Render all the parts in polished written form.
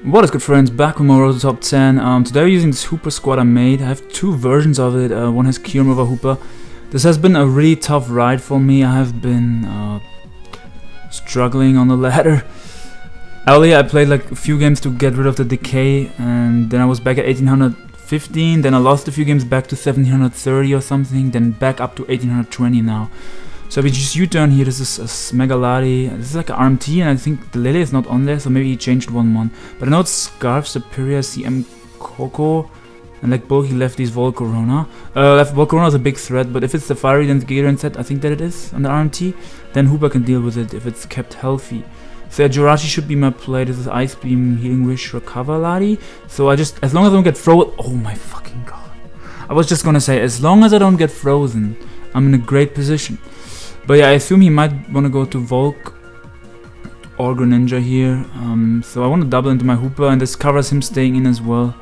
What is good, friends? Back with more Road to Top 10. Today we're using this Hooper squad I made. I have two versions of it. One has Kieran over Hooper. This has been a really tough ride for me. I have been struggling on the ladder. Earlier I played like a few games to get rid of the decay, and then I was back at 1815. Then I lost a few games back to 1730 or something. Then back up to 1820 now. So we just U-turn here. This is a Megalati. This is like an RMT, and I think the Lele is not on there, so maybe he changed 1-1. But I know it's Scarf, Superior, CM Coco, and like bulky lefties Volcorona. Volcorona is a big threat, but if it's the Fiery then the Gator set, I think that it is on the RMT, then Hooper can deal with it if it's kept healthy. So yeah, Jirachi should be my play. This is Ice Beam, Healing Wish, Recover Lati. So I just, as long as I don't get frozen. Oh my fucking god. I was just gonna say, as long as I don't get frozen, I'm in a great position. But yeah, I assume he might want to go to Volk or Greninja here. So I want to double into my Hooper, and this covers him staying in as well.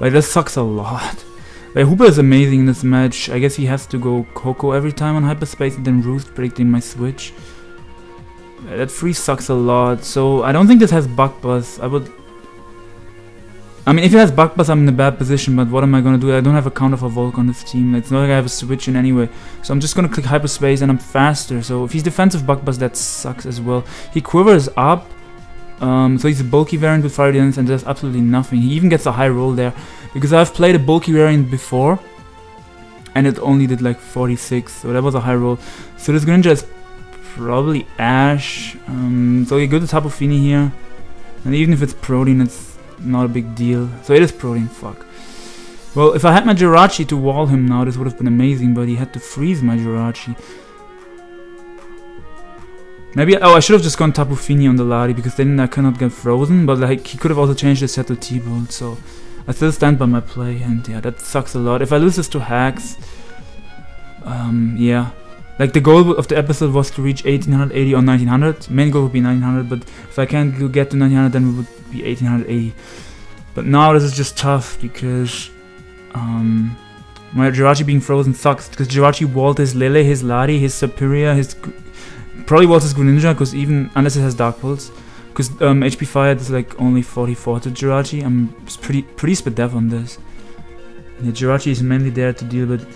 Like, this sucks a lot. Like, Hooper is amazing in this match. I guess he has to go Coco every time on Hyperspace and then Roost predicting my switch. That freeze sucks a lot. So I don't think this has Bug Buzz. I mean, if it has Bug Buzz, I'm in a bad position, but what am I gonna do? I don't have a counter for Volk on this team. It's not like I have a switch in anyway. So I'm just gonna click Hyperspace and I'm faster. So if he's defensive Bug Buzz, that sucks as well. He quivers up. So he's a bulky variant with Fire Dance and does absolutely nothing. He even gets a high roll there. Because I've played a bulky variant before, and it only did like 46. So that was a high roll. So this Greninja is probably Ash. So you go to Tapu Fini here. And even if it's Protein, it's not a big deal. So it is Protein, fuck. Well, if I had my Jirachi to wall him now, this would have been amazing, but he had to freeze my Jirachi. Maybe, oh, I should have just gone Tapu Fini on the Lati, because then I cannot get frozen, but like, he could have also changed the set to T-Bolt, so I still stand by my play, and yeah, that sucks a lot. If I lose this to Hacks, yeah. Like, the goal of the episode was to reach 1880 or 1900. Main goal would be 1900, but if I can't get to 1900, then it would be 1880. But now this is just tough because my Jirachi being frozen sucks. Because Jirachi walled his Lele, his Lati, his Superior, his probably walls his Greninja, because even unless it has Dark Pulse. Because HP Fire is like only 44 to Jirachi. I'm pretty spit dev on this. Yeah, Jirachi is mainly there to deal with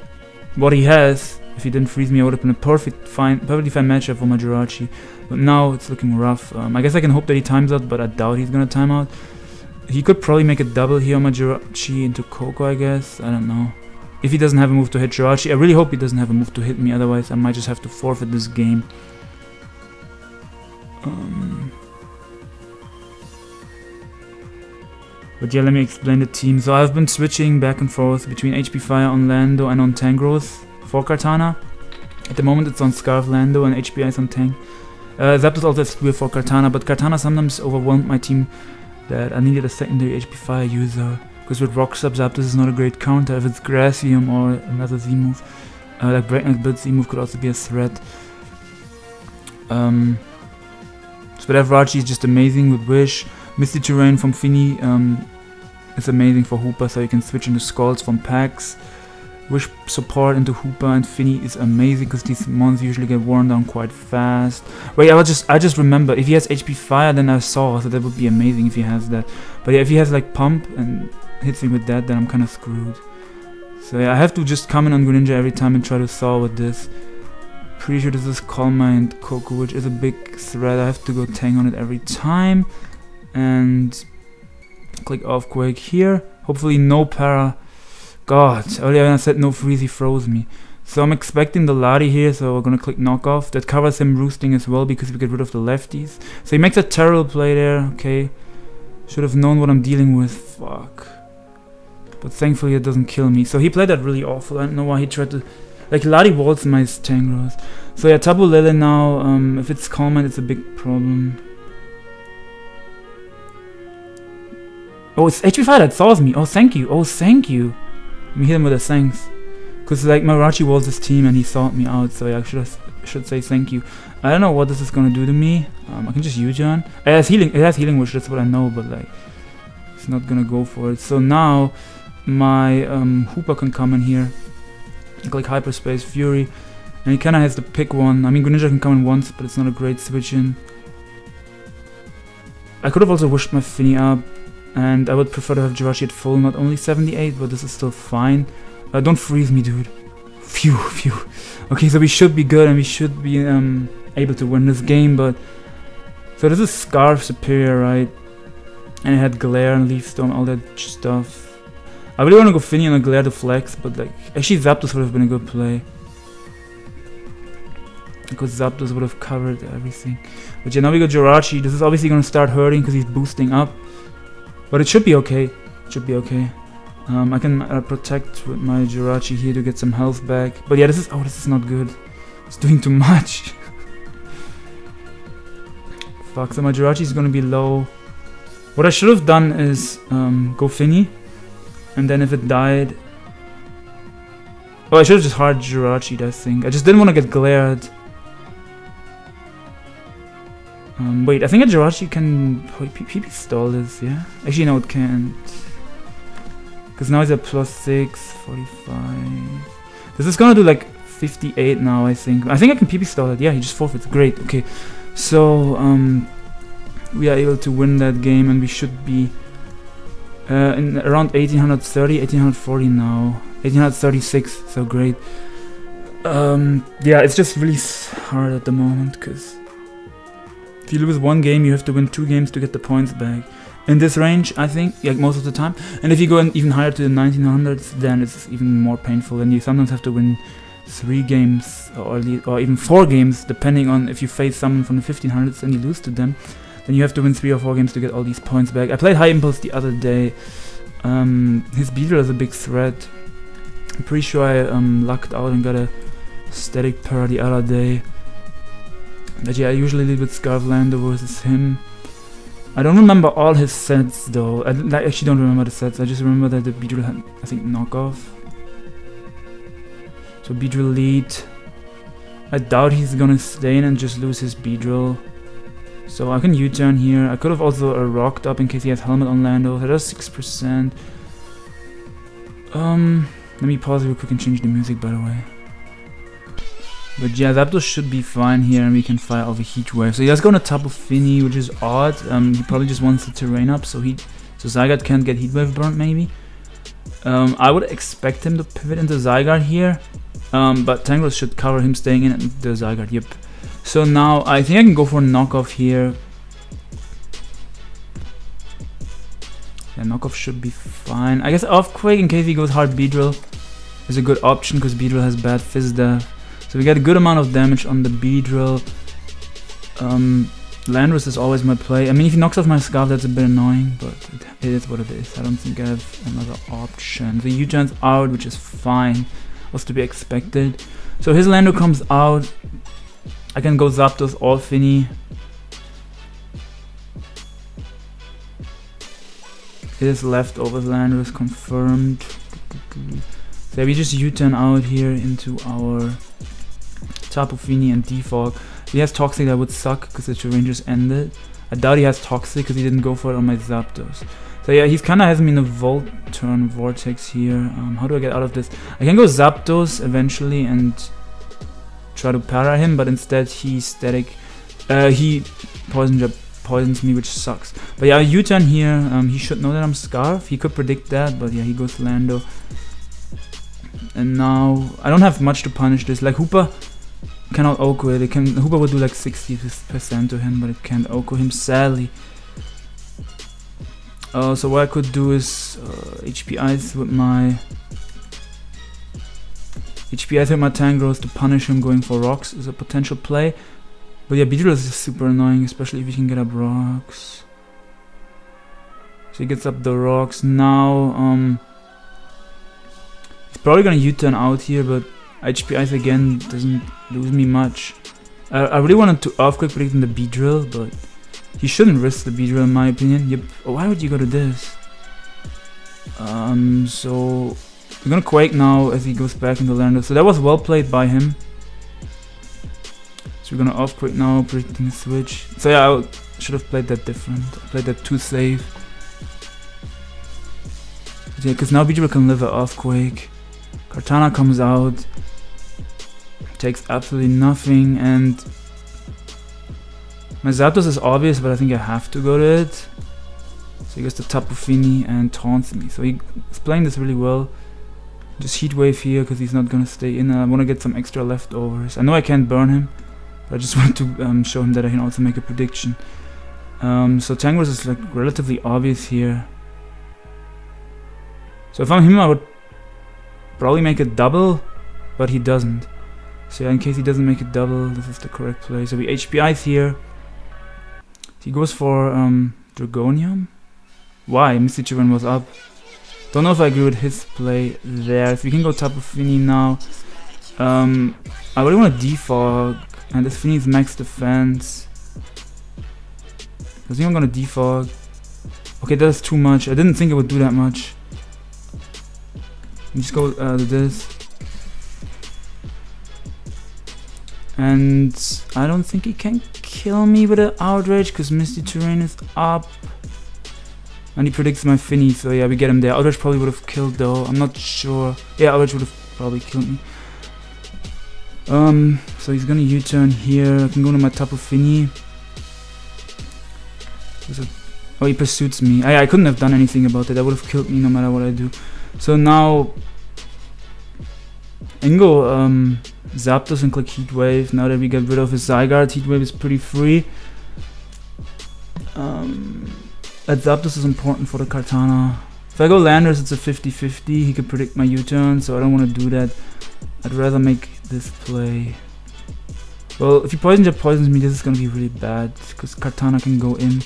what he has. If he didn't freeze me, I would have been a perfectly fine matchup for my Jirachi. But now it's looking rough. I guess I can hope that he times out, but I doubt he's gonna time out. He could probably make a double here on my Jirachi into Coco, I guess. I don't know. If he doesn't have a move to hit Jirachi, I really hope he doesn't have a move to hit me. Otherwise, I might just have to forfeit this game. But yeah, let me explain the team. So I've been switching back and forth between HP Fire on Lando and on Tangrowth for Kartana. At the moment it's on Scarf Lando and HP is on Tank. Zapdos also has Spear for Kartana, but Kartana sometimes overwhelmed my team that I needed a secondary HP Fire user. Because with Rock Sub, Zapdos is not a great counter if it's Gracium or another Z-move. Like Breakneck Build Z-move could also be a threat. Spadavrachi is just amazing with Wish. Misty Terrain from Fini is amazing for Hooper, so you can switch into Scalds from packs. Wish support into Hooper and Fini is amazing because these mons usually get worn down quite fast. Wait, I just remember, if he has HP Fire, then I saw, so that would be amazing if he has that. But yeah, if he has like Pump and hits me with that, then I'm kind of screwed. So yeah, I have to just come in on Greninja every time and try to thaw with this. Pretty sure this is Calm Mind Coco, which is a big threat. I have to go Tang on it every time. And click Earthquake here. Hopefully no para. God, earlier when I said no freeze, he froze me. So I'm expecting the Lati here, so we're gonna click Knockoff. That covers him roosting as well because we get rid of the lefties. So he makes a terrible play there, okay. Should have known what I'm dealing with, fuck. But thankfully it doesn't kill me. So he played that really awful. I don't know why he tried to... Like, Lati walls my Tangrowth. So yeah, Tapu Lele now, if it's Calm Mind, it's a big problem. Oh, it's HP Fire that thaws me. Oh, thank you. Oh, thank you. Let me hit him with a thanks. Because, like, my Rachi walls his team and he thawed me out. So, yeah, I should say thank you. I don't know what this is going to do to me. I can just U-turn. It has healing wish, that's what I know. But, like, it's not going to go for it. So, now, my Hooper can come in here. Click Hyperspace, Fury. And he kind of has to pick one. I mean, Greninja can come in once, but it's not a great switch in. I could have also wished my Fini up. And I would prefer to have Jirachi at full, not only 78, but this is still fine. Don't freeze me, dude. Phew, phew. Okay, so we should be good and we should be able to win this game, but... So this is Scarf Superior, right? And it had Glare and Leaf Storm, all that stuff. I really want to go Finny on a Glare to flex, but like... Actually, Zapdos would have been a good play. Because Zapdos would have covered everything. But yeah, now we got Jirachi. This is obviously going to start hurting because he's boosting up. But it should be okay. It should be okay. I can protect with my Jirachi here to get some health back. But yeah, this is not good. It's doing too much. Fuck, so my Jirachi is gonna be low. What I should have done is go Finny. And then if it died... Oh, I should have just hard Jirachi'd, I think. I just didn't want to get glared. Wait, I think a Jirachi can... PP stall this, yeah? Actually, no, it can't. Because now he's at +6, 45. This is gonna do like 58 now, I think. I think I can PP stall it. Yeah, he just forfeits. Great, okay. So, we are able to win that game and we should be in around 1830, 1840 now. 1836, so great. Yeah, it's just really hard at the moment because if you lose one game, you have to win 2 games to get the points back. In this range, I think, like most of the time. And if you go even higher to the 1900s, then it's even more painful. And you sometimes have to win 3 games or even 4 games, depending on if you face someone from the 1500s and you lose to them. Then you have to win 3 or 4 games to get all these points back. I played High Impulse the other day. His Beedrill is a big threat. I'm pretty sure I lucked out and got a static pair the other day. But yeah, I usually lead with Scarflander versus him. I don't remember all his sets though. I actually don't remember the sets. I just remember that the Beedrill had, I think, knockoff. So Beedrill lead. I doubt he's gonna stay in and just lose his Beedrill. So I can U-turn here. I could have also rocked up in case he has helmet on Lando. That does 6%. Let me pause real quick and change the music, by the way. But yeah, Zapdos should be fine here and we can fire off a Heat Wave. So he does go on the top of Finny, which is odd. He probably just wants the terrain up, so Zygarde can't get Heat Wave burnt maybe. I would expect him to pivot into Zygarde here. But Tangros should cover him staying in the Zygarde, yep. So now I think I can go for a knockoff here. Yeah, knockoff should be fine. I guess Earthquake in case he goes hard Beedrill is a good option because Beedrill has bad Fizz Death. So we get a good amount of damage on the Beedrill. Landorus is always my play. I mean, if he knocks off my Scarf, that's a bit annoying, but it is what it is. I don't think I have another option. The U-turn's out, which is fine. Was to be expected. So his Lando comes out. I can go Zapdos or Finny. His leftovers Landorus confirmed. So we just U-turn out here into our Tapu Fini and Defog. If he has Toxic, that would suck because the terrain just ended. I doubt he has Toxic because he didn't go for it on my Zapdos. So yeah, he's kind of has me in a Volt turn Vortex here. How do I get out of this? I can go Zapdos eventually and try to para him, but instead he's static. He poisons me, which sucks. But yeah, U-turn here. He should know that I'm Scarf. He could predict that, but yeah, he goes Lando. And now I don't have much to punish this. Like Hooper cannot Oko it. Hooper would do like 60% to him, but it can't Oko him, sadly. So what I could do is HP Ice with my Tangros to punish him going for rocks is a potential play. But yeah, Beedrill is just super annoying, especially if you can get up rocks. So he gets up the rocks. Now he's probably gonna U-turn out here, but HP Ice again doesn't lose me much. I really wanted to Earthquake predicting the Beedrill, but he shouldn't risk the Beedrill in my opinion. Yep. Oh, why would you go to this? So we're gonna Quake now as he goes back into Lando. So that was well played by him. So we're gonna Earthquake now, predicting switch. So yeah, I should have played that different. I played that too safe. But yeah, because now Beedrill can live an Earthquake. Kartana comes out, takes absolutely nothing, and my Zapdos is obvious, but I think I have to go to it. So he goes to Tapu Fini and taunts me. So he's playing this really well. Just Heat Wave here because he's not gonna stay in. I want to get some extra leftovers. I know I can't burn him, but I just want to show him that I can also make a prediction. So Tangrowth is like relatively obvious here. So if I'm him, I would probably make a double, but he doesn't. So yeah, in case he doesn't make a double, this is the correct play. So we HPI's here. He goes for Dragonium. Why? Misty Chiron was up. Don't know if I agree with his play there. If we can go Tapu Fini now. I really want to defog, and this Fini's max defense. I think I'm gonna defog. Okay, that's too much. I didn't think it would do that much. Just go to this. And I don't think he can kill me with an Outrage because Misty Terrain is up. And he predicts my Fini, so yeah, we get him there. Outrage probably would have killed though, I'm not sure. Yeah, Outrage would have probably killed me. So he's gonna U-turn here. I can go to my Tapu Fini. Oh, he pursues me. I couldn't have done anything about it. That would have killed me no matter what I do. So now I can go Zapdos and click Heat Wave. Now that we get rid of his Zygarde, Heat Wave is pretty free. That Zapdos is important for the Kartana. If I go Landers, it's a 50-50. He can predict my U-turn, so I don't want to do that. I'd rather make this play. Well, if he Poison Jet poisons me, this is gonna be really bad because Kartana can go in.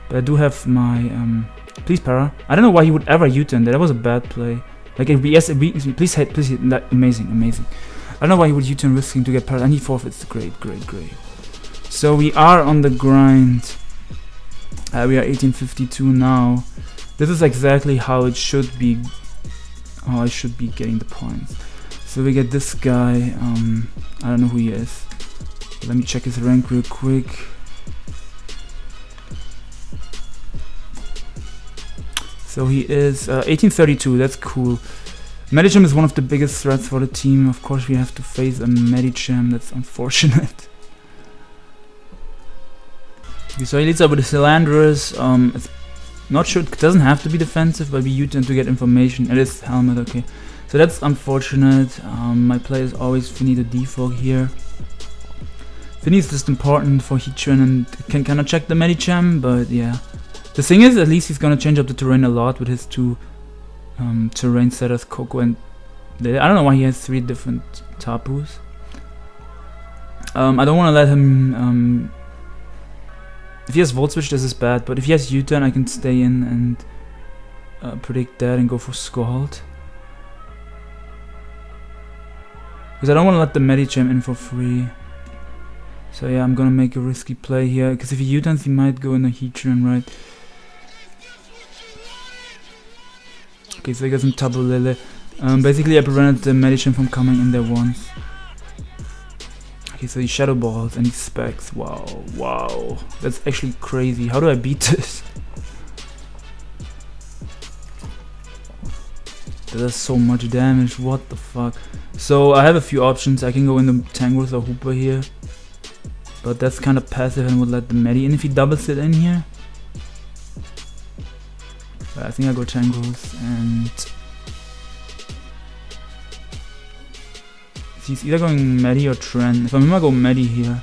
But I do have my please Para. I don't know why he would ever U-turn. That was a bad play. Like it would be yes, please hit. That, amazing. I don't know why he would U-turn risking to get Para, and he forfeits. Great. So we are on the grind. We are 1852 now. This is exactly how it should be. How I should be getting the points. So we get this guy. I don't know who he is. Let me check his rank real quick. So he is 1832. That's cool. Medicham is one of the biggest threats for the team. Of course, we have to face a Medicham. That's unfortunate. Okay, so he leads up with the Silandris. It's not sure, it doesn't have to be defensive, but we U-turn to get information. It is Helmet, okay. So that's unfortunate. My play is always Fini to defog here. Fini is just important for Heatran and can kind of check the Medicham, but yeah. The thing is, at least he's gonna change up the terrain a lot with his two terrain setters, Coco and... I don't know why he has 3 different Tapus. I don't want to let him... if he has Volt Switch, this is bad, but if he has U-turn, I can stay in and predict that and go for Scald. Because I don't want to let the Medicham in for free. So yeah, I'm gonna make a risky play here, because if he U-turns, he might go in a Heatran, right? Okay, so he got some Tapu Lele. Basically I prevented the Medicham from coming in there once. Okay, so he Shadow Balls and he Specs. Wow. That's actually crazy. How do I beat this? That does so much damage, what the fuck. So I have a few options. I can go into Tangrowth or Hooper here. But that's kind of passive and would let the Medi in if he doubles it in here. But I think I go Tangrowth and... he's either going Medi or Tren. If I'm gonna go Medi here.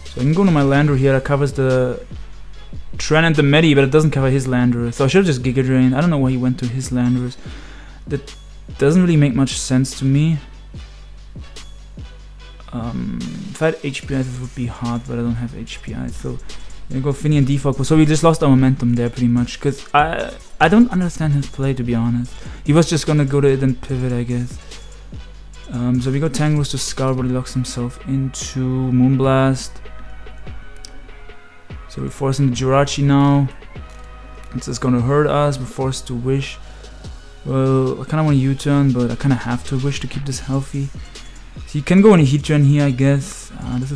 So I can go to my Landor here, that covers the Tren and the Medi, but it doesn't cover his Landor. So I should have just Giga Drain. I don't know why he went to his Landors. That doesn't really make much sense to me. If I had HPI, this would be hard, but I don't have HPI. So I'm gonna go Fini and defog. So we just lost our momentum there pretty much, because I don't understand his play, to be honest. He was just gonna go to it and pivot, I guess. So we go Tangrowth to Scar, but he locks himself into Moonblast. So we're forcing the Jirachi now. It's just gonna hurt us. We're forced to Wish. Well, I kinda want to U-turn, but I kinda have to Wish to keep this healthy. So you can go in a Heatran here, I guess. This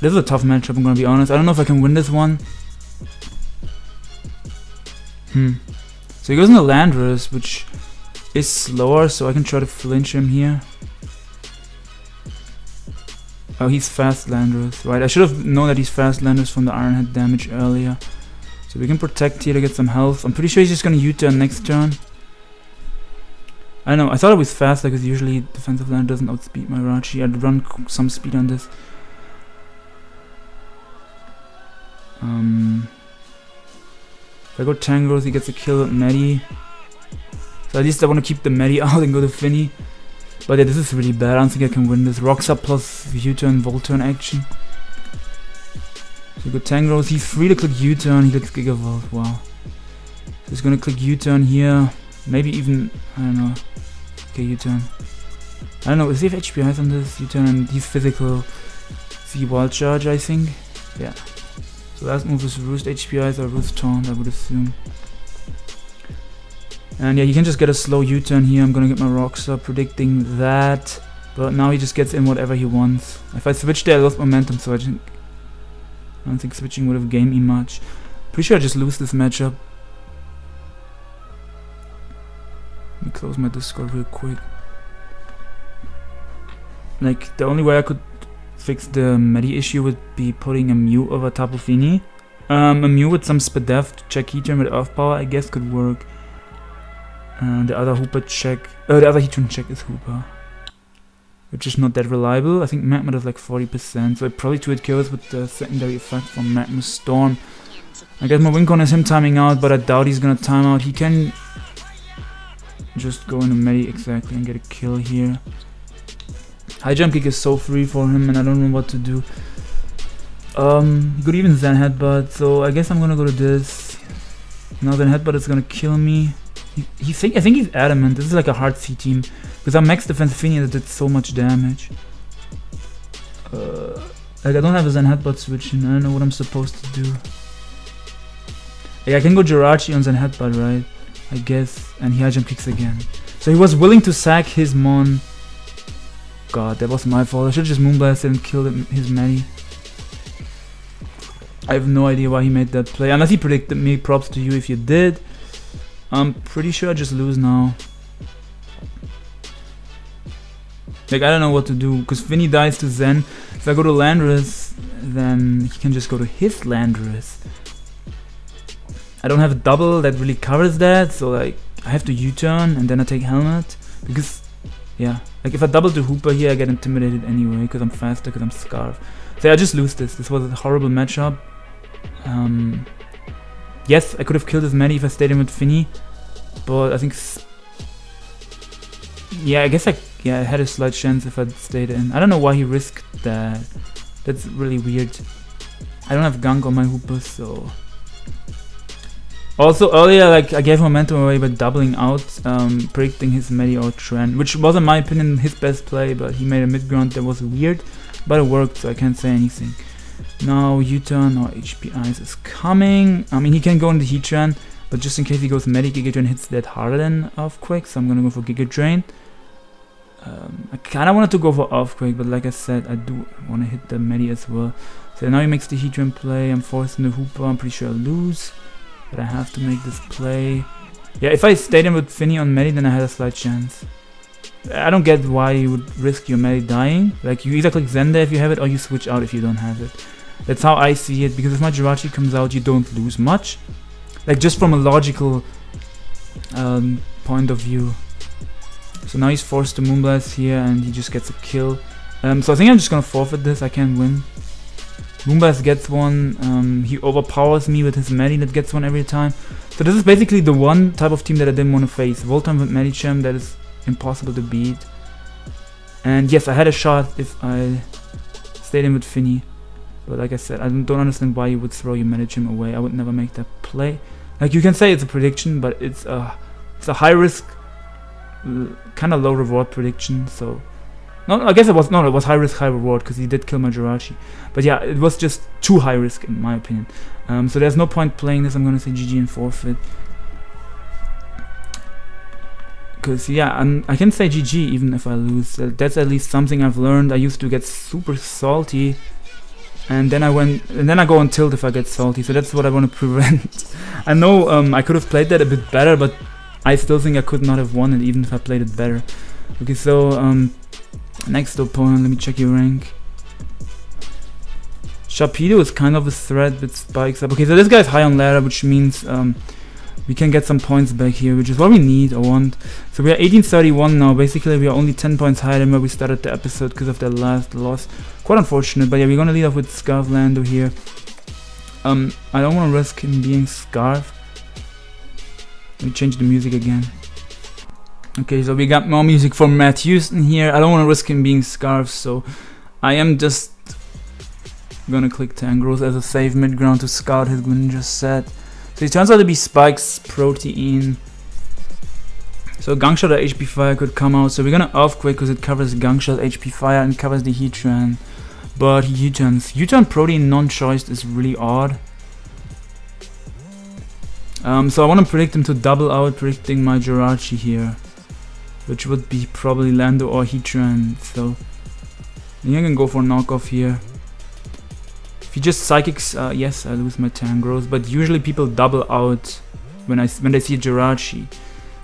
is a tough matchup, I'm gonna be honest. I don't know if I can win this one. So he goes into Landorus, which is slower, so I can try to flinch him here. Oh, he's fast Landorus, right? I should have known that he's fast Landorus from the Iron Head damage earlier. So we can protect here to get some health. I'm pretty sure he's just gonna U-turn next turn. I don't know, I thought it was faster because usually defensive Lander doesn't outspeed my Rachi. I'd run some speed on this. If I go Tangrowth, he gets a kill with Medi. So at least I want to keep the Medi out and go to Finny. But yeah, this is really bad. I don't think I can win this. Rocks up plus U-turn, Volt-turn action. So we go Tangrowth. He's free to click U-turn. He clicks Gigavolt. Wow. So he's gonna click U-turn here. Maybe even, I don't know. Okay, U-turn. I don't know. Does he have HPIs on this U-turn? And he's physical. See Wild Charge, I think. Yeah. So last move is Roost HPIs or Roost Taunt, I would assume. And yeah, you can just get a slow U-turn here. I'm gonna get my rocks up, predicting that. But now he just gets in whatever he wants. If I switch there, I lost momentum, so I don't think switching would have gained me much. Pretty sure I just lose this matchup. Let me close my Discord real quick. Like, the only way I could fix the Medi issue would be putting a Mew over Tapu Fini. A Mew with some Spadef to check Heatran with Earth Power, I guess could work. The other Hooper check, the other Heatran check is Hooper, which is not that reliable. I think Magma does like 40%, so it probably 2-hit kills with the secondary effect from Magma Storm. I guess my win con is him timing out, but I doubt he's gonna time out. He can just go into Medi exactly and get a kill here. High jump kick is so free for him, and I don't know what to do. He could even Zen Headbutt, so I guess I'm gonna go to this. Now Zen Headbutt is gonna kill me. I think he's adamant. This is like a hard C team because I'm max defense Fini that did so much damage. Like I don't have a Zen Headbutt switch and I don't know what I'm supposed to do. Yeah, I can go Jirachi on Zen Headbutt, right? I guess, and he high jump kicks again. So he was willing to sack his Mon. God, that was my fault. I should have just Moonblasted and killed his Medi. I have no idea why he made that play. Unless he predicted me. Props to you if you did. I'm pretty sure I just lose now. Like, I don't know what to do. Because Finny dies to Zen. If I go to Landorus, then he can just go to his Landorus. I don't have a double that really covers that. So, like, I have to U-turn and then I take Helmet. Because, yeah. Like, if I double to Hooper here, I get intimidated anyway. Because I'm faster, because I'm Scarf. So, yeah, I just lose this. This was a horrible matchup. Yes, I could have killed his Medi if I stayed in with Finny, but I think, yeah, I guess I had a slight chance if I stayed in. I don't know why he risked that. That's really weird. I don't have Gunk on my Hooper, so. Also earlier, like I gave momentum away by doubling out, predicting his Medi out trend, which was in my opinion his best play, but he made a mid ground that was weird, but it worked, so I can't say anything. Now U-turn or HPIs is coming. I mean, he can go into Heatran, but just in case he goes Medi, Giga Drain hits that harder than Earthquake, so I'm gonna go for Giga Drain. I kinda wanted to go for Earthquake, but like I said, I do wanna hit the Medi as well. So now he makes the Heatran play. I'm forcing the Hooper. I'm pretty sure I'll lose, but I have to make this play. Yeah, if I stayed in with Finny on Medi, then I had a slight chance. I don't get why you would risk your Medi dying. Like, you either click Zenda if you have it, or you switch out if you don't have it. That's how I see it, because if my Jirachi comes out, you don't lose much. Like, just from a logical point of view. So now he's forced to Moonblast here, and he just gets a kill. So I think I'm just gonna forfeit this, I can't win. Moonblast gets one, he overpowers me with his Medi that gets one every time. So this is basically the one type of team that I didn't want to face. Voltorb with Medicham, that is impossible to beat. And yes, I had a shot if I stayed in with Finny. But like I said, I don't understand why you would throw your Medicham away. I would never make that play. Like, you can say it's a prediction, but it's a high risk, kind of low reward prediction. So, no, I guess it was high risk, high reward, because he did kill my Jirachi. But yeah, it was just too high risk in my opinion. So there's no point playing this. I'm gonna say GG and forfeit. Because yeah, I can say GG even if I lose. That's at least something I've learned. I used to get super salty. And then I go on tilt if I get salty, so that's what I want to prevent. I know I could have played that a bit better, but I still think I could not have won it even if I played it better. Okay, so next opponent, let me check your rank. Sharpedo is kind of a threat with spikes up. Okay, so this guy's high on ladder, which means we can get some points back here, which is what we need or want. So we are 1831 now. Basically, we are only 10 points higher than where we started the episode because of that last loss. Quite unfortunate, but yeah, we're gonna lead off with Scarf Lando here. I don't want to risk him being Scarf. Let me change the music again. Okay, so we got more music from Matt Houston here. I don't want to risk him being Scarf, so I am just gonna click Tangrowth as a safe mid-ground to scout his Greninja set. So he turns out to be Spike's Protein. So Gunk Shot or HP Fire could come out. So we're gonna Earthquake because it covers Gunk Shot, HP Fire, and covers the Heatran. But he U-turns. U-turn Protein non-choiced is really odd. So I want to predict him to double out, predicting my Jirachi here, which would be probably Lando or Heatran. So I think I can go for a knockoff here. If he just Psychics, yes, I lose my Tangrowth, but usually people double out when they see Jirachi.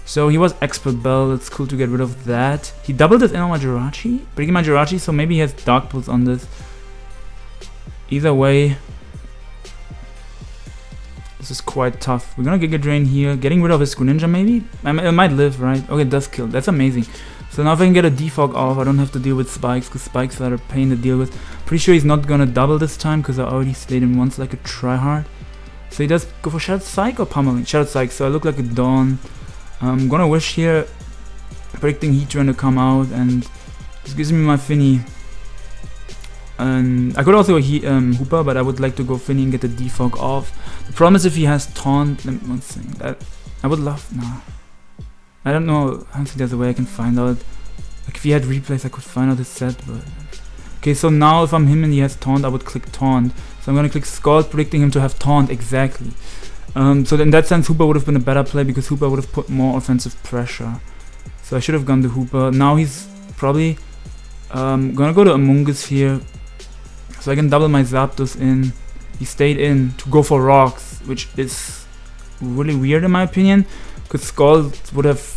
So he was Expert Bell, it's cool to get rid of that. He doubled it in on my Jirachi, breaking my Jirachi, so maybe he has Dark Pulse on this. Either way, this is quite tough. We're gonna Giga Drain here, getting rid of his Greninja maybe? It might live, right? Okay, it does kill, that's amazing. So now if I can get a defog off, I don't have to deal with spikes, because spikes are a pain to deal with. Pretty sure he's not gonna double this time, because I already slayed him once like a tryhard. So he does go for Shadow Psych or Pummeling? Shadow Psych, so I look like a Dawn. I'm gonna wish here, predicting Heatran to come out, and this gives me my Finny. And I could also Hooper, but I would like to go Finny and get the defog off. The problem is if he has Taunt, let me one thing, that I would love, nah. I don't know, I don't think there's a way I can find out. Like if he had replays I could find out his set, but... Okay, so now if I'm him and he has Taunt, I would click Taunt. So I'm gonna click Scald, predicting him to have Taunt, exactly. So in that sense Hooper would have been a better play, because Hooper would have put more offensive pressure. So I should have gone to Hooper. Now he's probably gonna go to Amoonguss here. So I can double my Zapdos in. He stayed in to go for Rocks, which is really weird in my opinion, because Scald would have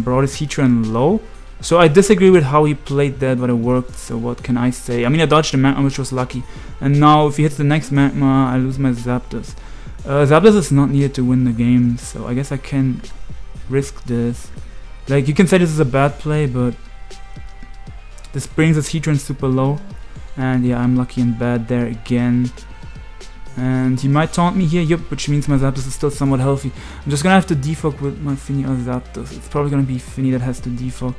brought his Heatran low. So I disagree with how he played that, but it worked, so what can I say? I mean, I dodged the Magma, which was lucky. And now if he hits the next Magma, I lose my Zapdos. Zapdos is not needed to win the game, so I guess I can risk this. Like, you can say this is a bad play, but this brings his Heatran super low. And yeah, I'm lucky and bad there again. And he might taunt me here, yep, which means my Zapdos is still somewhat healthy. I'm just gonna have to defog with my Finny or Zapdos. It's probably gonna be Finny that has to defog.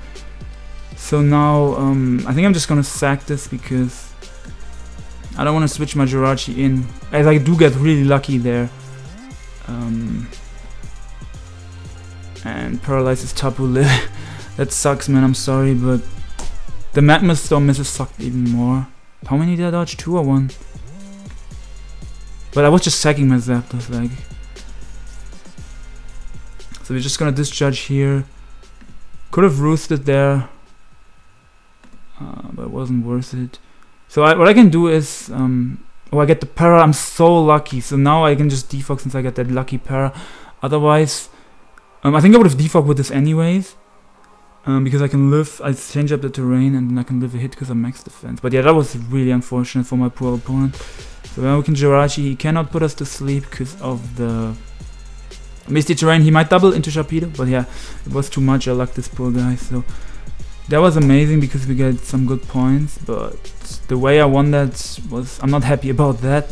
So now, I think I'm just gonna sack this because I don't want to switch my Jirachi in, as I do get really lucky there. And paralyzes Tapu Lele. That sucks, man, I'm sorry, but the Magma Storm misses sucked even more. How many did I dodge? 2 or 1? But I was just sacking my Zapdos, like. So we're just gonna discharge here. Could have roosted there, but it wasn't worth it. So what I can do is, oh, I get the para. I'm so lucky. So now I can just defog since I got that lucky para. Otherwise, I think I would have defogged with this anyways. Because I can live, I change up the terrain and then I can live a hit because I'm max defense. But yeah, that was really unfortunate for my poor opponent. So now we can Jirachi, he cannot put us to sleep because of the Misty Terrain. He might double into Sharpedo, but yeah, it was too much. I lucked this poor guy. So that was amazing because we got some good points, but the way I won that was, I'm not happy about that.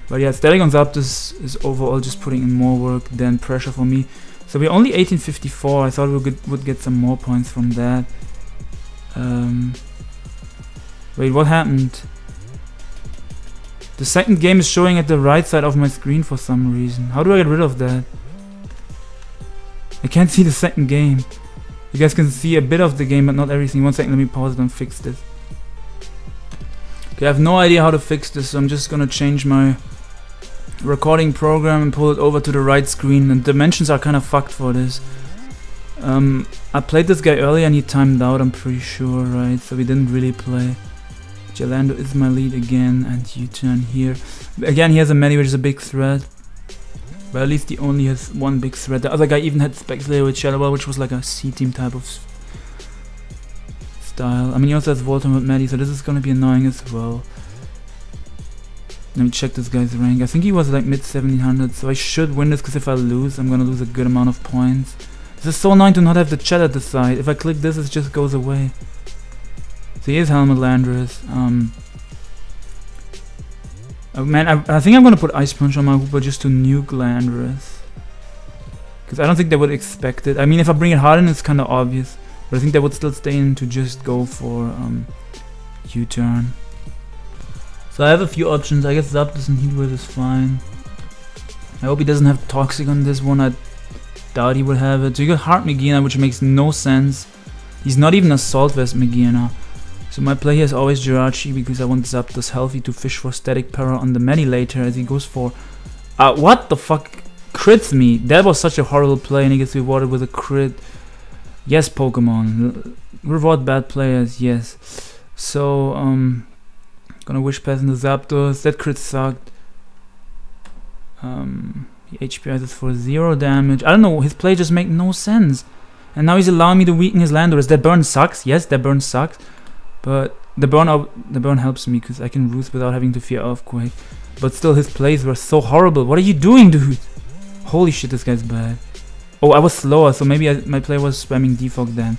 But yeah, static on Zapdos is overall just putting in more work than pressure for me. So we're only 1854. I thought we would get some more points from that. Wait, what happened? The second game is showing at the right side of my screen for some reason. How do I get rid of that? I can't see the second game. You guys can see a bit of the game, but not everything. 1 second, let me pause it and fix this. Okay, I have no idea how to fix this, so I'm just gonna change my recording program and pull it over to the right screen, and dimensions are kind of fucked for this. I played this guy earlier and he timed out, I'm pretty sure, right? So we didn't really play. Jalando is my lead again, and U-turn here. Again, he has a Medi, which is a big threat, but at least he only has 1 big threat. The other guy even had Spec Slayer with Shadow Ball, which was like a C-team type of style. I mean, he also has Voltorb with Medi, so this is gonna be annoying as well. Let me check this guy's rank. I think he was like mid 1700s, so I should win this, because if I lose, I'm gonna lose a good amount of points. This is so annoying to not have the chat at the side. If I click this, it just goes away. So here's Helmet Landorus. Oh man, I think I'm gonna put Ice Punch on my Hooper just to nuke Landorus, because I don't think they would expect it. I mean, if I bring it hard in, it's kind of obvious, but I think they would still stay in to just go for U-turn. So I have a few options. I guess Zapdos and Heat Wave is fine. I hope he doesn't have Toxic on this one. I doubt he would have it. So you got Heart Megaena, which makes no sense. He's not even a Assault Vest Megaena. So my play here is always Jirachi, because I want Zapdos healthy to fish for Static Power on the Medi later, as he goes for... what the fuck? Crits me. That was such a horrible play, and he gets rewarded with a crit. Yes, Pokemon. Reward bad players, yes. So, gonna Wish Pass into Zapdos. That crit sucked. He HPIs us for 0 damage. I don't know, his play just makes no sense. And now he's allowing me to weaken his Landorus. That burn sucks. Yes, that burn sucks. But the burn helps me, because I can Roost without having to fear Earthquake. But still, his plays were so horrible. What are you doing, dude? Holy shit, this guy's bad. Oh, I was slower, so maybe my play was spamming Defog then.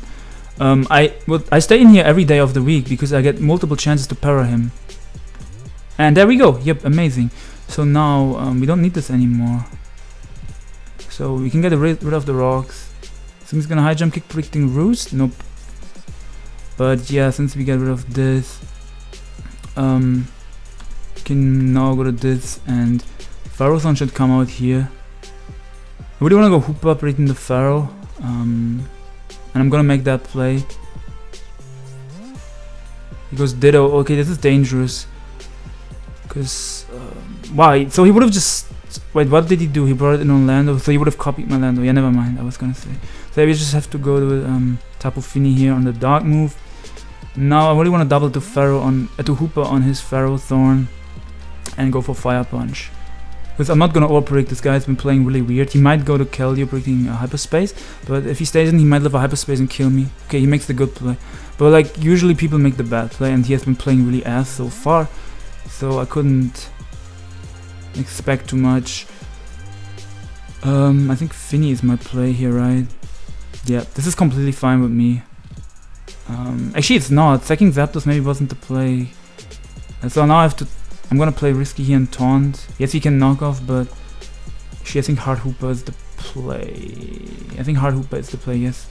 I stay in here every day of the week, because I get multiple chances to para him. And there we go. Yep, amazing. So now we don't need this anymore. So we can get rid of the rocks. So he's gonna high jump kick, predicting Roost. Nope. But yeah, since we get rid of this, can now go to this, and Pharaohzone should come out here. I really wanna go Hoopa, predicting the Pharaoh. And I'm gonna make that play. He goes Ditto. Okay, this is dangerous. Because, why? So he would have just... Wait, what did he do? He brought it in on Lando, so he would have copied my Lando. Yeah, never mind, I was gonna say. So we just have to go to Tapu Fini here on the Dark move. Now I really want to double to Pharaoh on... to Hoopa on his Pharaohzone. And go for Fire Punch. Because I'm not gonna over-predict, this guy's been playing really weird. He might go to Keldeo predicting Hyperspace, but if he stays in, he might live a Hyperspace and kill me. Okay, he makes the good play. But like, usually people make the bad play, and he has been playing really ass so far. So I couldn't expect too much. I think Finny is my play here, right? Yeah, this is completely fine with me. Actually it's not. Sacking Zapdos maybe wasn't the play. And so now I have to... I'm gonna play risky here and taunt. Yes, he can knock off, but actually I think Hard Hooper is the play. I think Hard Hooper is the play, yes.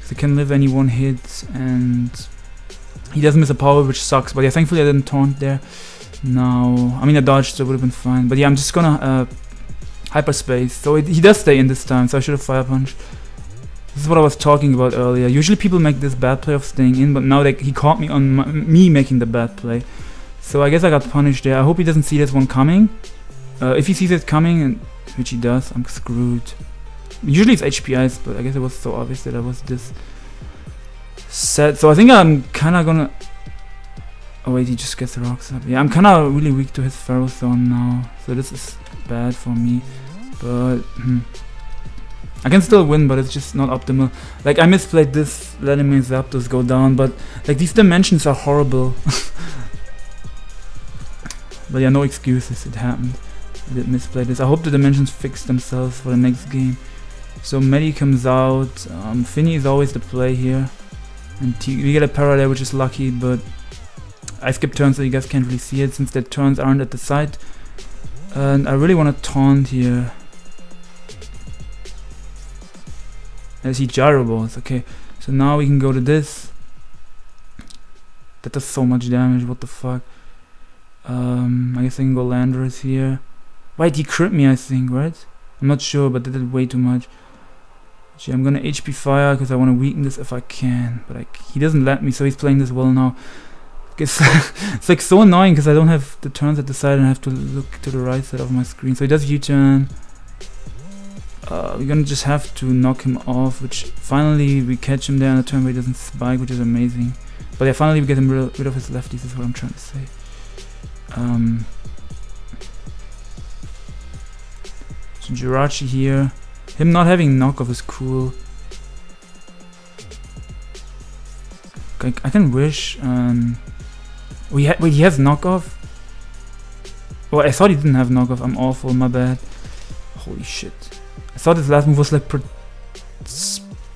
So he can live any one hit, and he doesn't miss a power, which sucks. But yeah, thankfully I didn't taunt there. Now, I mean I dodged, so it would have been fine. But yeah, I'm just gonna Hyperspace. So he does stay in this time, so I should have Fire Punch. This is what I was talking about earlier. Usually people make this bad play of staying in, but now he caught me on me making the bad play. So I guess I got punished there. I hope he doesn't see this one coming. If he sees it coming, and which he does, I'm screwed. Usually it's HPIs, but I guess it was so obvious that I was this set. So I think I'm kind of gonna... Oh wait, he just gets the rocks up. Yeah, I'm kind of really weak to his Pharaohzone now. So this is bad for me. But... I can still win, but it's just not optimal. Like, I misplayed this, letting my Zapdos go down, but like these dimensions are horrible. But yeah, no excuses, it happened. I did misplay this. I hope the dimensions fix themselves for the next game. So Medi comes out. Finny is always the play here. And we get a para there, which is lucky, but I skip turns so you guys can't really see it since their turns aren't at the side. And I really want to taunt here. I see gyro balls. Okay, so now we can go to this. That does so much damage, what the fuck. I guess I can go Landorus here. Wait, he crit me, I think, right? I'm not sure, but that did way too much. Actually, I'm gonna HP Fire because I want to weaken this if I can, but he doesn't let me, so he's playing this well now. It's like so annoying because I don't have the turns at the side and I have to look to the right side of my screen. So he does U-turn. We're gonna just have to knock him off, which finally we catch him there on the turn where he doesn't spike, which is amazing. But yeah, finally we get him rid of his lefties, is what I'm trying to say. So Jirachi here. Him not having knockoff is cool. Okay, I can wish. Wait, he has knockoff. Oh, I thought he didn't have knockoff. I'm awful, my bad. Holy shit. I thought his last move was like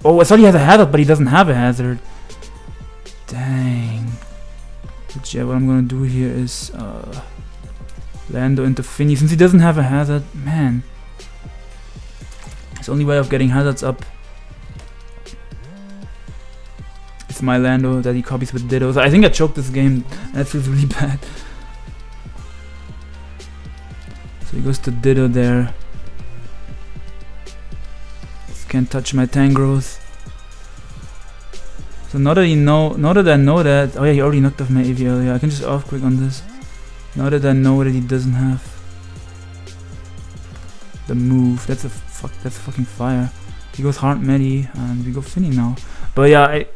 oh, I thought he had a hazard, but he doesn't have a hazard. Dang. But yeah, what I'm gonna do here is Lando into Finny. Since he doesn't have a hazard, man. His only way of getting hazards up is my Lando that he copies with Ditto. So I think I choked this game. That feels really bad. So he goes to Ditto there. Just can't touch my Tangros. So now that I know that, oh yeah, he already knocked off my AV earlier. I can just off quick on this. Now that I know that he doesn't have the move, that's fucking fire. He goes hard Medi, and we go Finny now. But yeah, I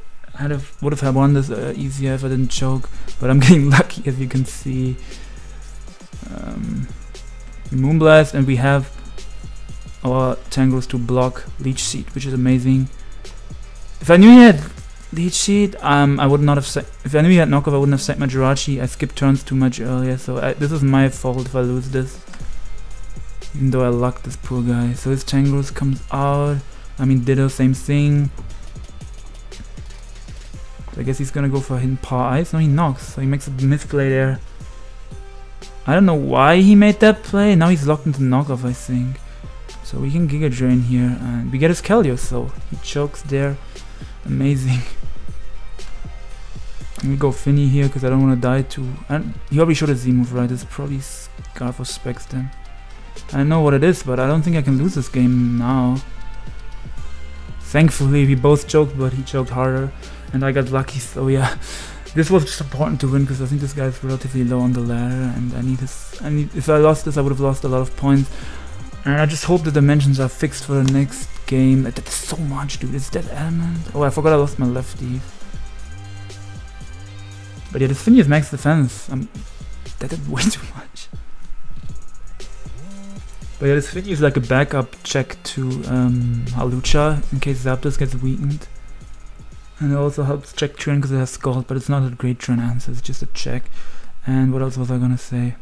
would have won this easier if I didn't choke. But I'm getting lucky, as you can see. Moonblast, and we have our Tangros to block Leech Seed, which is amazing. If I knew he had Leech Seed, I would not have if I knew he had knockoff, I wouldn't have set my Jirachi. I skipped turns too much earlier, so this is my fault if I lose this. Even though I lucked this poor guy. So his Tangros comes out. I mean Ditto, same thing. So I guess he's gonna go for hidden Power Ice. No, he knocks, so he makes a misplay there. I don't know why he made that play. Now he's locked into knockoff, I think. So we can Giga Drain here, and we get his Kelio, so he chokes there. Amazing. Let me go Finny here because I don't want to die too. He already showed a Z move, right? It's probably Scarf or Specs then. I know what it is, but I don't think I can lose this game now. Thankfully, we both choked, but he choked harder, and I got lucky. So yeah, this was just important to win because I think this guy is relatively low on the ladder, and I need his. If I lost this, I would have lost a lot of points. And I just hope the dimensions are fixed for the next game. That's so much, dude. It's that element. Oh, I forgot I lost my lefty. But yeah, this Finny is max defense. That did way too much. But yeah, this Finny is like a backup check to Halucha in case Zapdos gets weakened. And it also helps check Trend because it has Scald, but it's not a great Trend answer, it's just a check. And what else was I gonna say?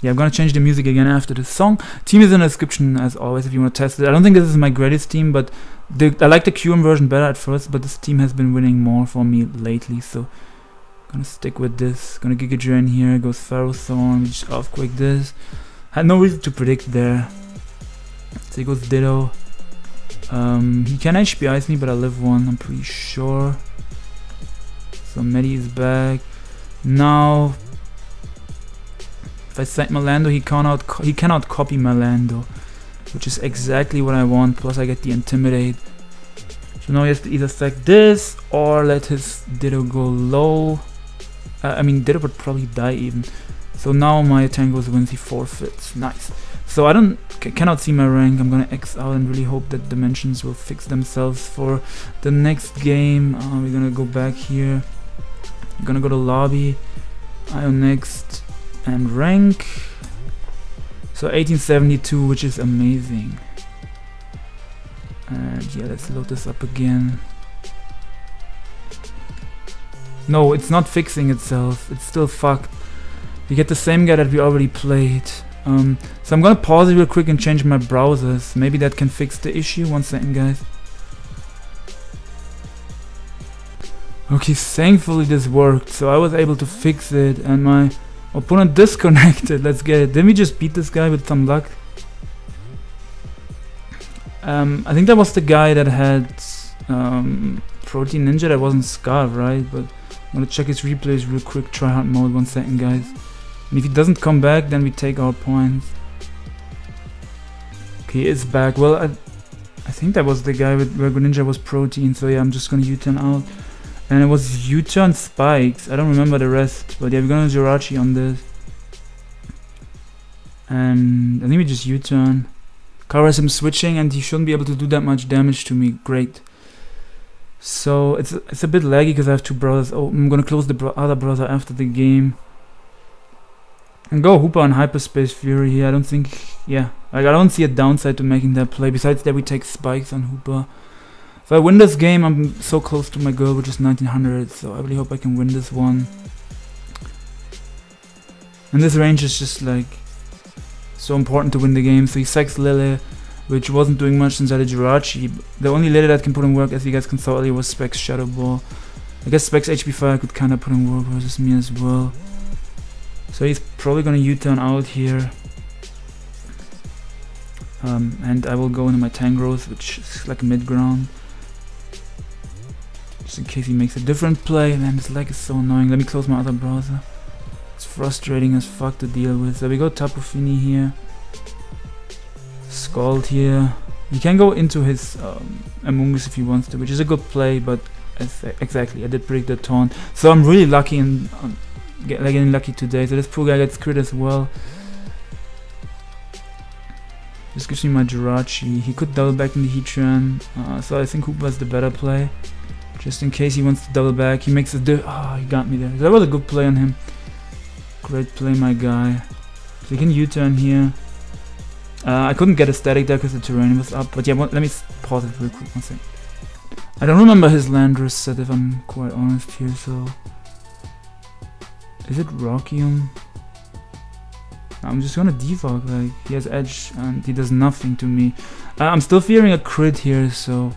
Yeah, I'm gonna change the music again after this song. Team is in the description as always if you want to test it. I don't think this is my greatest team, but I like the QM version better at first, but this team has been winning more for me lately, so gonna stick with this. Gonna Giga Drain here, goes Ferrothorn, we just Earthquake this. Had no reason to predict there. So he goes Ditto. He can HP Ice me, but I live one, I'm pretty sure. So Medi is back. Now if I set my Lando, he cannot copy my Lando, which is exactly what I want. Plus I get the Intimidate. So now he has to either sack this or let his Ditto go low. I mean Ditto would probably die even. So now my Tangos wins, he forfeits. Nice. So I cannot see my rank. I'm gonna X out and really hope that dimensions will fix themselves for the next game. We're gonna go back here. We're gonna go to lobby. IO next. And rank. So 1872, which is amazing. And yeah, let's load this up again. No, it's not fixing itself. It's still fucked. We get the same guy that we already played. So I'm gonna pause it real quick and change my browsers. Maybe that can fix the issue. 1 second, guys. Okay, thankfully this worked. So I was able to fix it, and my opponent disconnected. Let's get it. Didn't we just beat this guy with some luck? I think that was the guy that had Protein Ninja. That wasn't Scarf, right? But I'm gonna check his replays real quick. Try hard mode. 1 second, guys. And if he doesn't come back, then we take our points. Okay, he is back. Well, I think that was the guy where Ninja was Protein. So yeah, I'm just gonna U-turn out. And it was U-turn Spikes. I don't remember the rest. But yeah, we're gonna Jirachi on this. And I think we just U-turn. Covers him switching, and he shouldn't be able to do that much damage to me. Great. So it's a bit laggy because I have 2 browsers. Oh, I'm gonna close the other browser after the game. And go Hooper on Hyperspace Fury here. I don't think, yeah, like I don't see a downside to making that play. Besides that, we take Spikes on Hooper. If I win this game, I'm so close to my goal, which is 1900. So I really hope I can win this one. And this range is just like so important to win the game. So he sacks Lily, which wasn't doing much since I did Jirachi. The only Lily that can put in work, as you guys can saw earlier, was Specs Shadow Ball. I guess Specs HP Fire could kinda put in work versus me as well. So he's probably gonna U-turn out here. And I will go into my Tangrowth, which is like mid-ground. Just in case he makes a different play. Man, this lag is so annoying. Let me close my other browser. It's frustrating as fuck to deal with. So we go Tapu Fini here. Scald here. He can go into his Amoonguss if he wants to, which is a good play, but exactly, I did predict the taunt. So I'm really lucky and getting lucky today. So this poor guy gets crit as well. This gives me my Jirachi. He could double back in the Heatran, so I think Hoopa is the better play. Just in case he wants to double back. He makes a he got me there. That was a good play on him. Great play, my guy. So he can U-turn here. I couldn't get a static there because the terrain was up. But yeah, let me pause it real quick. One second. I don't remember his Landorus set if I'm quite honest here, so... Is it Rockium? I'm just gonna defog, like, he has edge and he does nothing to me. I'm still fearing a crit here, so...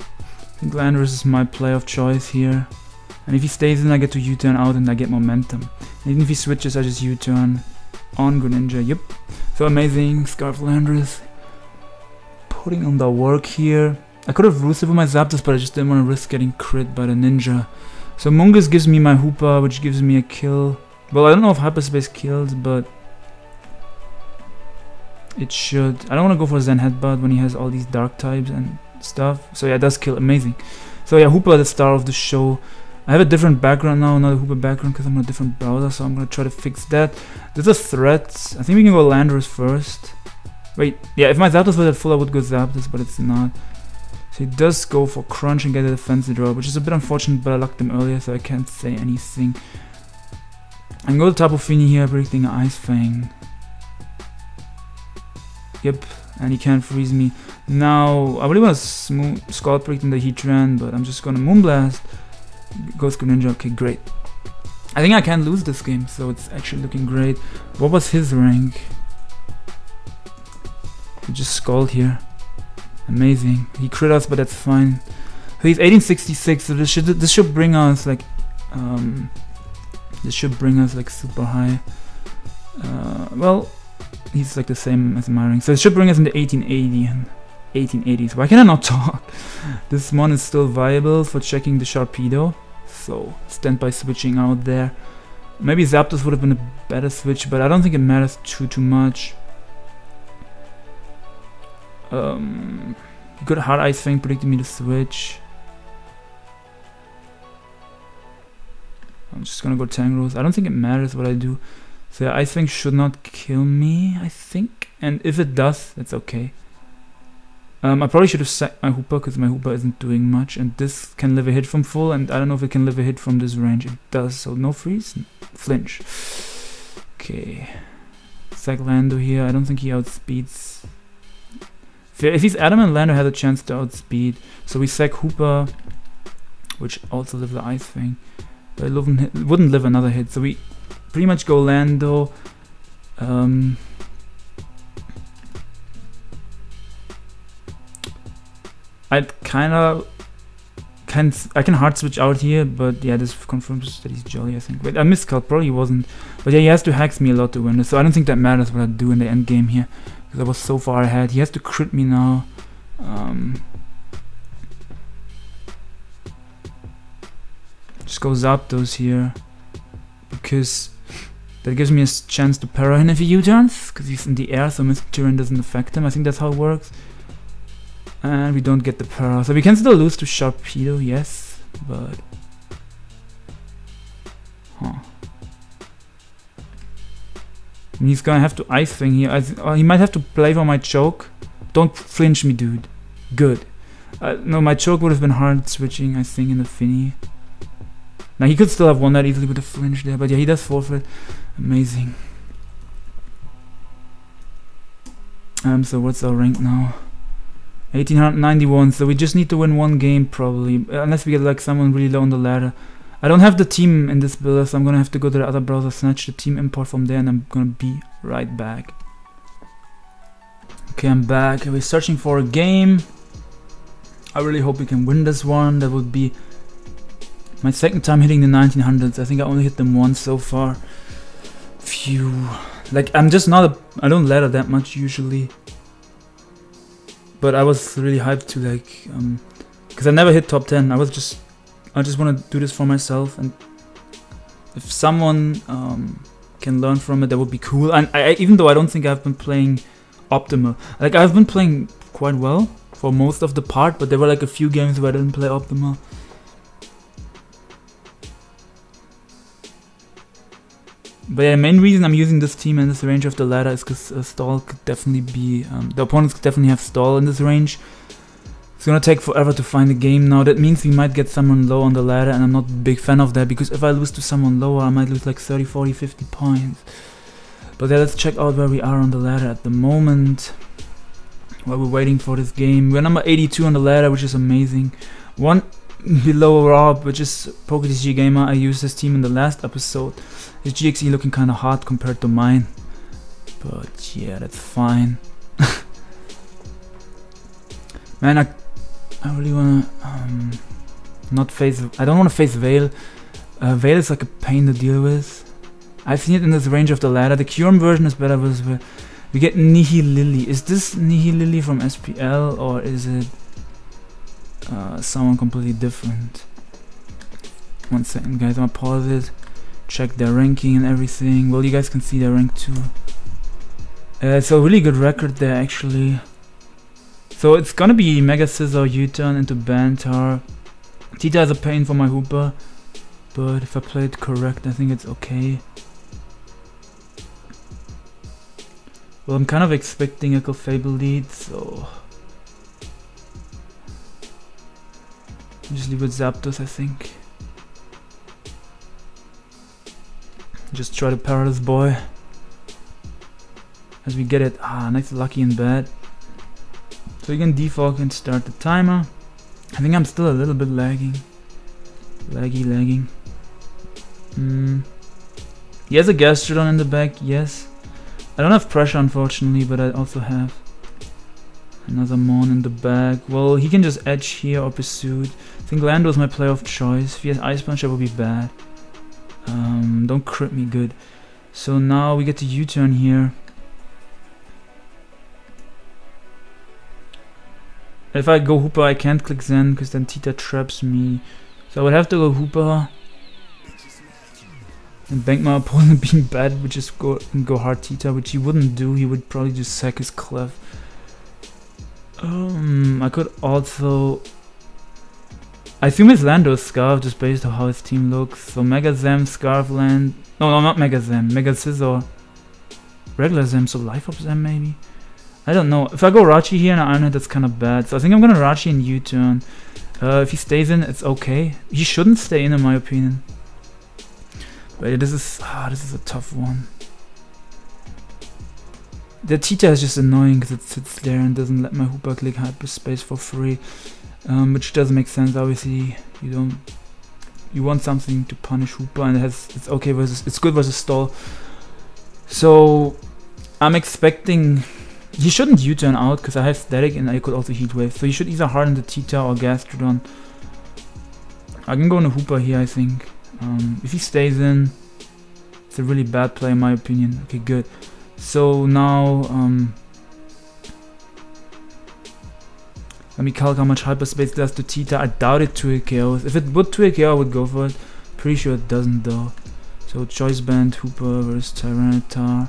I think Landorus is my play of choice here. And if he stays in, I get to U-turn out and I get momentum. And even if he switches, I just U-turn on Greninja, yep. So amazing, Scarf Landorus. Putting on the work here. I could have roosted with my Zapdos, but I just didn't want to risk getting crit by the Ninja. So Mungus gives me my Hoopa, which gives me a kill. Well, I don't know if Hyperspace kills, but it should. I don't want to go for Zen Headbutt when he has all these dark types and stuff. So yeah, it does kill, amazing. So yeah, Hoopa, the star of the show. I have a different background now, another Hoopa background because I'm on a different browser, so I'm going to try to fix that. There's a threat. I think we can go Landorus first. Wait, yeah, if my Zapdos was at full, I would go Zapdos, but it's not. So he does go for Crunch and get a defensive draw, which is a bit unfortunate, but I lucked him earlier, so I can't say anything. I can go to Tapu Fini here, predicting Ice Fang. Yep, and he can't freeze me. Now, I really want to Scald Predict in the Heatran, but I'm just going to Moonblast. Goes Greninja, okay, great. I think I can lose this game, so it's actually looking great. What was his rank? He just Scald here. Amazing. He crit us, but that's fine. So he's 1866, so this should bring us like super high. Well, he's like the same as my rank, so it should bring us into 1880 and 1880s. Why can I not talk? This mon is still viable for checking the Sharpedo, so stand by switching out there. Maybe Zapdos would have been a better switch, but I don't think it matters too much. Good Hard Ice Fang predicted me to switch. I'm just gonna go Tangrowth. I don't think it matters what I do. So yeah, Ice Fang should not kill me, I think. And if it does, that's okay. I probably should have sacked my Hoopa because my Hoopa isn't doing much. And this can live a hit from full, and I don't know if it can live a hit from this range. It does, so no freeze, flinch. Okay. Sack Lando here. I don't think he outspeeds. If he's adamant, Lando has a chance to outspeed. So we sack Hoopa, which also lives the Ice Fang. But it wouldn't live another hit. So we pretty much go Lando. I can hard switch out here, but yeah, this confirms that he's jolly, I think. Wait, I missed Scald, probably he wasn't. But yeah, he has to hex me a lot to win this, so I don't think that matters what I do in the end game here, because I was so far ahead. He has to crit me now. Just go Zapdos here, because that gives me a chance to para him if he U-turns, because he's in the air, so Mr. Tyrann doesn't affect him. I think that's how it works. And we don't get the para, so we can still lose to Sharpedo, yes, but... Huh. And he's gonna have to Ice Fang here. He might have to play for my choke. Don't flinch me, dude. Good. No, my choke would have been hard switching, I think, in the Fini. Now, he could still have won that easily with a flinch there, but yeah, he does forfeit. Amazing. So what's our rank now? 1891, so we just need to win one game probably, unless we get like someone really low on the ladder. I don't have the team in this builder, so I'm gonna have to go to the other browser, snatch the team import from there, and I'm gonna be right back. Okay, I'm back. We're searching for a game. I really hope we can win this one. That would be my second time hitting the 1900s. I think I only hit them once so far. Phew. Like, I'm just not I don't ladder that much usually. But I was really hyped to like, because I never hit top 10. I just want to do this for myself, and if someone can learn from it, that would be cool. And even though I don't think I've been playing optimal, like I've been playing quite well for most of the part, but there were like a few games where I didn't play optimal. But yeah, the main reason I'm using this team in this range of the ladder is because stall could definitely be, the opponents could definitely have stall in this range. It's gonna take forever to find a game now. That means we might get someone low on the ladder, and I'm not a big fan of that, because if I lose to someone lower, I might lose like 30, 40, 50 points. But yeah, let's check out where we are on the ladder at the moment while we're waiting for this game. We're number 82 on the ladder, which is amazing. One below Rob, which is PokeTG Gamer. I used his team in the last episode. His GXE looking kind of hard compared to mine, but yeah, that's fine. Man, I really wanna not face. I don't want to face Veil. Veil is like a pain to deal with. I've seen it in this range of the ladder. The Kyurem version is better with. We get Nihilili. Is this Nihilili from SPL, or is it someone completely different? 1 second, guys. I'm gonna pause it. Check their ranking and everything. Well, you guys can see their rank too. It's a really good record there, actually. So it's gonna be Mega Scissor, U-turn into Bantar. Tita is a pain for my Hooper, but if I play it correct, I think it's okay. Well, I'm kind of expecting a Clefable lead, so just leave with Zapdos, I think. Just try to power this boy as we get it. Nice lucky and bad. So you can default and start the timer. I think I'm still a little bit lagging. Lagging. He has a Gastrodon in the back, yes. I don't have pressure, unfortunately, but I also have another Mon in the back. Well, he can just edge here or Pursuit. I think Lando is my player of choice. If he has Ice Punch, that would be bad. Don't crit me good. So now we get to U-turn here. If I go Hooper, I can't click Zen because then Tita traps me. So I would have to go Hooper and bank my opponent being bad, which is go hard Tita, which he wouldn't do. He would probably just sack his Clef. I could also. I assume it's Lando's Scarf just based on how his team looks. So Mega Zem, Scarf Land. No, not Mega Zem. Mega Scissor. Regular Zem, so Life Up Zem maybe? I don't know. If I go Rachi here and Iron Head, that's kind of bad. So I think I'm gonna Rachi and U-turn. If he stays in, it's okay. He shouldn't stay in my opinion. But yeah, this is a tough one. The Tita is just annoying because it sits there and doesn't let my Hooper click hyperspace for free. Which doesn't make sense. Obviously, you want something to punish Hooper, and it's okay versus, it's good versus stall. So I'm expecting he shouldn't U-turn out because I have static and I could also heat wave. So he should either harden the Tita or Gastrodon. I can go on a Hooper here, I think. If he stays in, it's a really bad play in my opinion. Okay, good. So now let me calculate how much hyperspace does to Tita. I doubt it 2 KOs. If it would 2 KO, I would go for it. Pretty sure it doesn't though. So Choice Band, Hooper versus Tyranitar.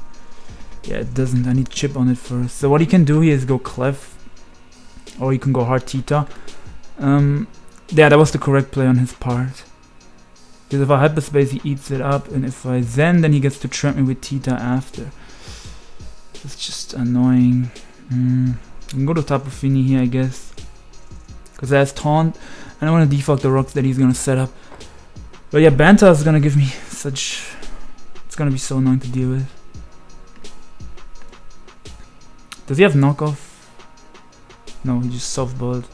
Yeah, it doesn't. I need chip on it first. So what he can do here is go Clef, or he can go hard Tita. Yeah, that was the correct play on his part. Because if I hyperspace, he eats it up, and if I Zen, then he gets to trap me with Tita after. It's just annoying. I can go to Tapu Fini here, I guess, because I has Taunt, and I want to default the rocks that he's gonna set up. But yeah, Banter is gonna give me such. It's gonna be so annoying to deal with. Does he have knockoff? No, he just softballed.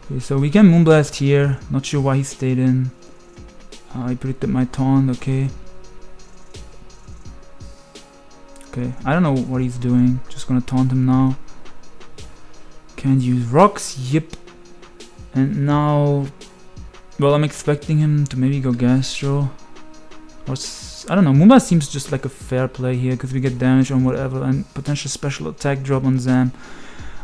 Okay, so we can Moonblast here. Not sure why he stayed in. He predicted my taunt, okay. Okay, I don't know what he's doing. Just gonna taunt him now. Can't use rocks, yep. And now, well, I'm expecting him to maybe go Gastro. Or I don't know, Moomba seems just like a fair play here, because we get damage on whatever, and potential special attack drop on Zam.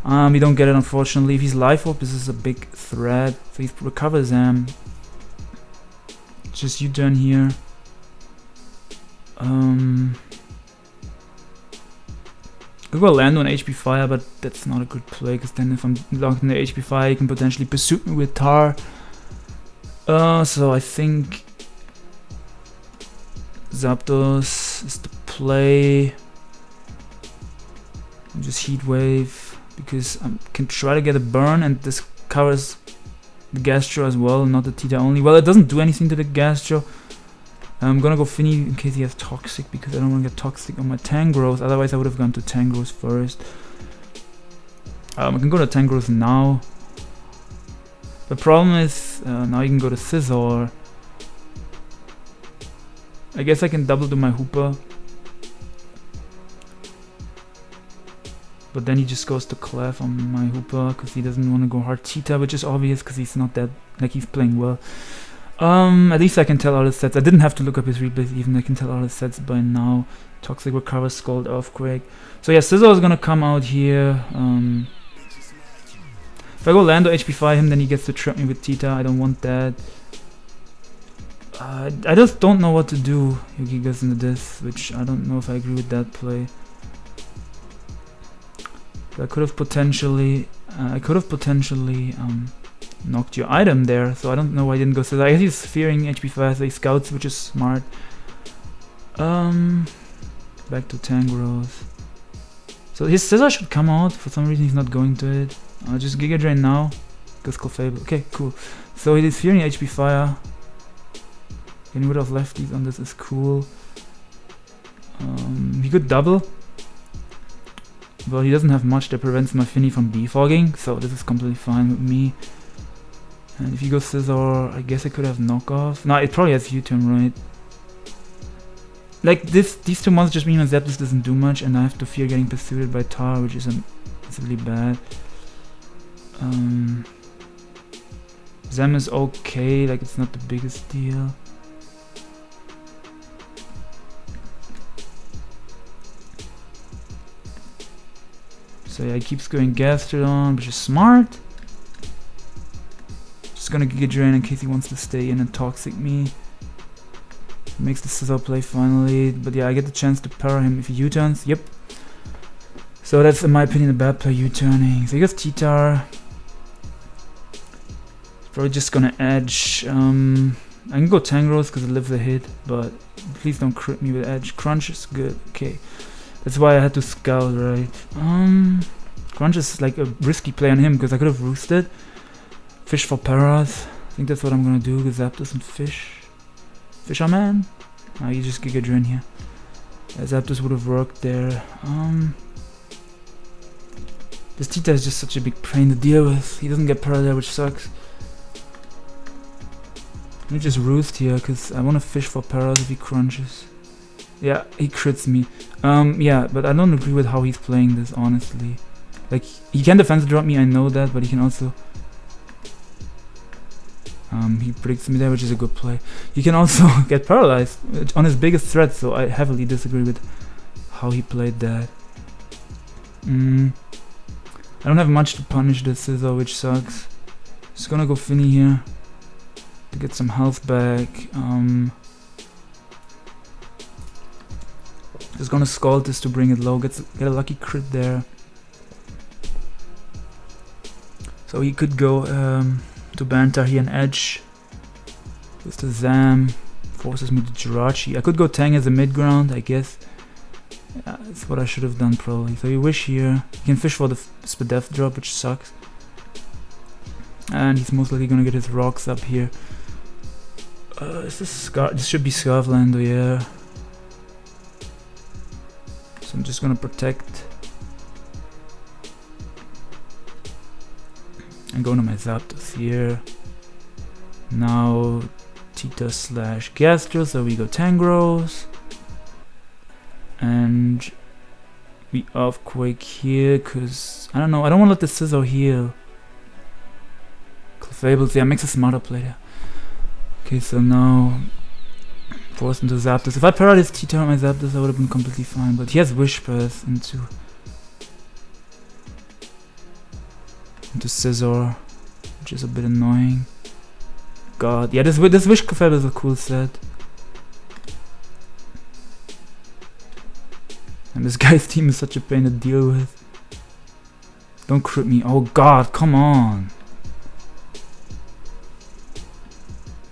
We don't get it, unfortunately. If he's Life Orb, this is a big threat. So he recovers Zam. Just U-turn here. Could go land on HP Fire, but that's not a good play, because then if I'm locked in the HP Fire, he can potentially pursue me with Tar. So I think Zapdos is the play. Just Heat Wave, because I can try to get a burn, and this covers the Gastro as well, not the Tita only. Well, it doesn't do anything to the Gastro. I'm gonna go Finny in case he has Toxic, because I don't want to get Toxic on my Tangrowth. Otherwise I would have gone to Tangrowth first. I can go to Tangrowth now. The problem is, now you can go to Scizor. I guess I can double to my Hooper. But then he just goes to Clef on my Hooper, because he doesn't want to go hard Cheetah, which is obvious, because he's not that, like, he's playing well. At least I can tell all his sets. I didn't have to look up his replays even, I can tell all his sets by now. Toxic Recover, Scald, Earthquake. So yeah, Scizor is gonna come out here. If I go land or HP5 him, then he gets to trap me with Tita. I don't want that. I just don't know what to do. Yugi goes into this, which I don't know if I agree with that play. I could have potentially knocked your item there, so I don't know why I didn't go Scizor. I guess he's fearing HP5, so he scouts, which is smart. Back to Tangrowth. So his Scizor should come out. For some reason he's not going to it. I'll just Giga Drain now. Because Clefable. Okay, cool. So he is fearing HP Fire. Getting rid of lefties on this is cool. He could double. But he doesn't have much that prevents my Finny from defogging, so this is completely fine with me. And if he goes Scizor, I guess I could have knockoff. No, it probably has U-turn, right? Like these two monsters just mean my Zapdos doesn't do much, and I have to fear getting pursued by Tar, which is really bad. Zam is okay, like it's not the biggest deal. So yeah, he keeps going Gastrodon, which is smart. Just gonna Giga Drain in case he wants to stay in and Toxic me. Makes the Scizor play finally, but yeah, I get the chance to para him if he U-turns. Yep. So that's, in my opinion, a bad play, U-turning. So he goes T-Tar. Probably just gonna edge. I can go Tangrowth because it lives a hit, but please don't crit me with edge. Crunch is good. Okay, that's why I had to scout, right? Crunch is like a risky play on him because I could have roosted. Fish for paras. I think that's what I'm gonna do because Zap doesn't fish. Fisherman? Oh, you just Giga Drain here. Yeah, Zapdos would have worked there. This Tita is just such a big pain to deal with. He doesn't get para there, which sucks. Let me just roost here, because I want to fish for paras if he crunches. Yeah, he crits me. Yeah, but I don't agree with how he's playing this, honestly. Like, he can defense drop me, I know that, but he can also... he predicts me there, which is a good play. He can also get paralyzed on his biggest threat, so I heavily disagree with how he played that. I don't have much to punish this Scizor, which sucks. Just gonna go Finny here to get some health back. Just gonna Scald this to bring it low, get a lucky crit there. So he could go to Banter here and edge with the Zam, forces me to Jirachi. I could go Tang as a mid ground, I guess. Yeah, that's what I should have done probably. So you wish here. You can fish for the Spadef drop, which sucks. And he's most likely gonna get his rocks up here. Is this this should be Scarflando, yeah. So I'm just gonna protect. And go to my Zapdos here. Now Tita slash Gastro, so we go Tangros. And we Earthquake here, cause I don't know, I don't wanna let the Scissor heal. Clefables, yeah, makes a smarter play there. Okay, so now forced into Zapdos. If I parried his Tita on my Zapdos, I would have been completely fine, but he has Wish Pass into Scissor, which is a bit annoying. God, yeah, this Wish Clefable is a cool set. And this guy's team is such a pain to deal with. Don't crit me. Oh god, come on.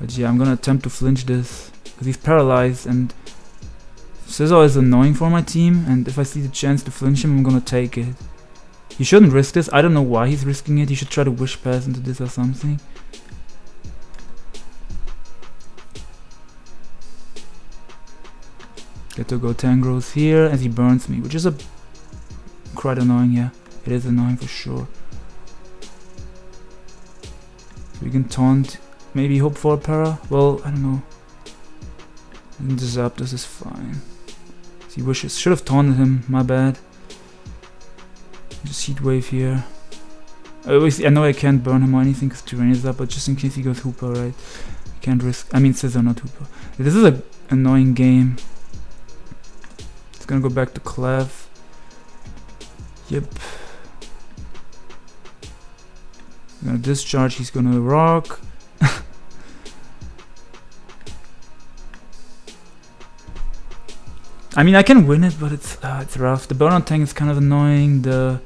But yeah, I'm gonna attempt to flinch this, because he's paralyzed and Scissor is annoying for my team, and if I see the chance to flinch him, I'm gonna take it. He shouldn't risk this. I don't know why he's risking it. He should try to Wish Pass into this or something. Get to go Tangros here as he burns me, which is quite annoying, yeah. It is annoying for sure. So we can taunt, maybe hope for a para. Well, I don't know. I think the Zapdos is fine. He wishes. Should have taunted him, my bad. Just Heat Wave here. I know I can't burn him or anything because Terrain is up, but just in case he goes Hooper, right? I can't risk. I mean, Scissor, not Hooper. This is an annoying game. It's gonna go back to Clef. Yep. I'm gonna discharge. He's gonna rock. I mean, I can win it, but it's rough. The burn-on tank is kind of annoying. Oh,